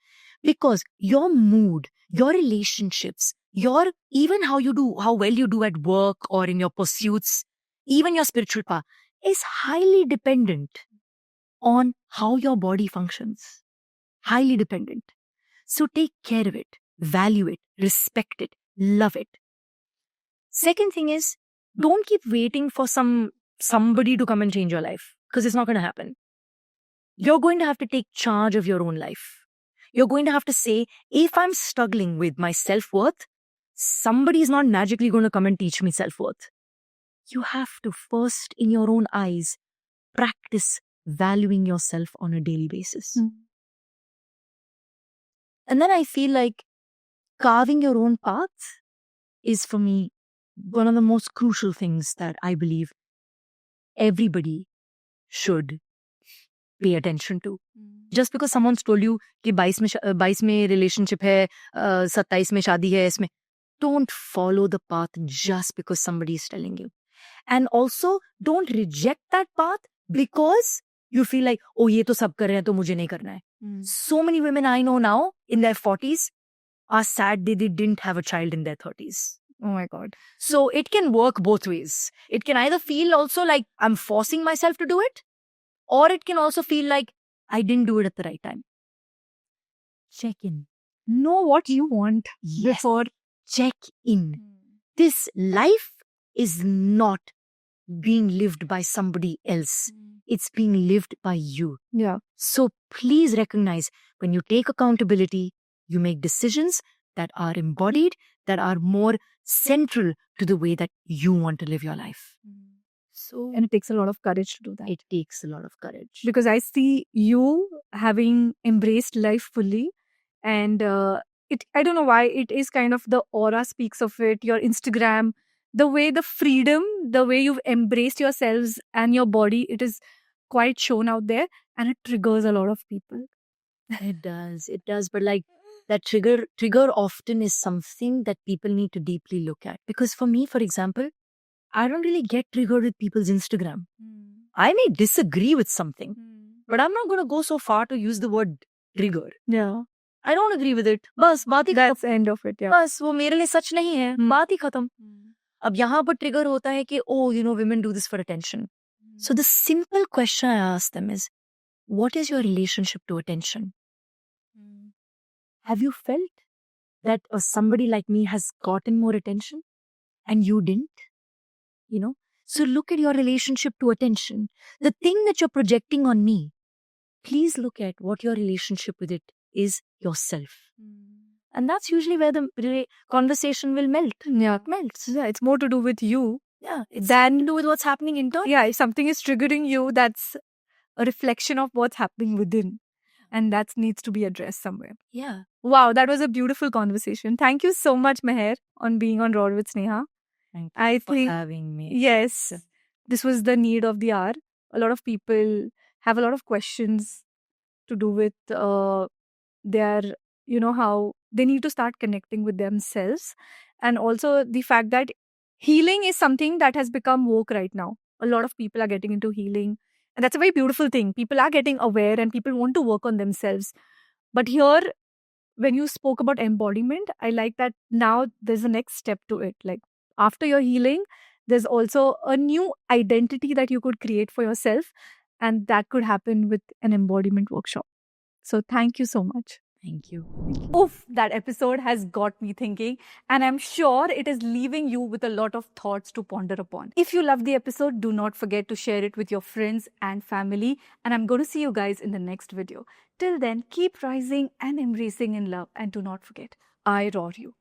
Because your mood, your relationships, even how well you do at work or in your pursuits, even your spiritual path is highly dependent on how your body functions. Highly dependent. So take care of it, value it, respect it, love it. Second thing is, don't keep waiting for somebody to come and change your life because it's not going to happen. You're going to have to take charge of your own life. You're going to have to say, if I'm struggling with my self-worth, somebody is not magically going to come and teach me self-worth. You have to first, in your own eyes, practice valuing yourself on a daily basis. And then I feel like carving your own path is, for me, one of the most crucial things that I believe everybody should pay attention to. Just because someone's told you कि 22 में relationship है, 27 में शादी है, इसमें, don't follow the path just because somebody is telling you. And also, don't reject that path because you feel like, oh, ये तो सब कर रहे हैं तो मुझे नहीं करना है. So many women I know now in their 40s are sad they didn't have a child in their 30s. Oh my God. So it can work both ways. It can either feel also like I'm forcing myself to do it, or it can also feel like I didn't do it at the right time. Check in. Know what you want before. Check in. This life is not being lived by somebody else. It's being lived by you. Yeah. So please recognize when you take accountability, you make decisions that are embodied, that are more central to the way that you want to live your life. So And it takes a lot of courage to do that. it takes a lot of courage. Because I see you having embraced life fully, and I don't know why, it is kind of the aura speaks of it, your Instagram, the way, the freedom, the way you've embraced yourselves and your body, it is quite shown out there, and it triggers a lot of people. It does. But like that trigger often is something that people need to deeply look at. Because for me, for example, I don't really get triggered with people's Instagram. I may disagree with something, but I'm not going to go so far to use the word trigger. Yeah, I don't agree with it. बस बात ही that's the end of it. Yeah. बस वो मेरे लिए सच नहीं है, बात ही खत्म. अब यहाँ पर ट्रिगर होता है कि women do this for attention. So the simple question I ask them is, what is your relationship to attention? Have you felt that somebody like me has gotten more attention and you didn't? So look at your relationship to attention. The thing that you're projecting on me, please look at what your relationship with it is yourself. And that's usually where the conversation will melt. Yeah. It melts. Yeah, it's more to do with you. Yeah, it's Than to do with what's happening internally. Yeah, if something is triggering you, that's a reflection of what's happening within. And that needs to be addressed somewhere. Yeah. Wow, that was a beautiful conversation. Thank you so much, Meher, on being on Raw with Sneha. Thank you I for think, having me. yes, this was the need of the hour. A lot of people have a lot of questions to do with their, how they need to start connecting with themselves. And also the fact that healing is something that has become woke right now. A lot of people are getting into healing. And that's a very beautiful thing. People are getting aware and people want to work on themselves. But here, when you spoke about embodiment, I like that now there's a next step to it. Like after your healing, there's also a new identity that you could create for yourself. And that could happen with an embodiment workshop. So thank you so much. Thank you. Oof, that episode has got me thinking, and I'm sure it is leaving you with a lot of thoughts to ponder upon. If you loved the episode, do not forget to share it with your friends and family, and I'm going to see you guys in the next video. Till then, keep rising and embracing in love, and do not forget, I roar you.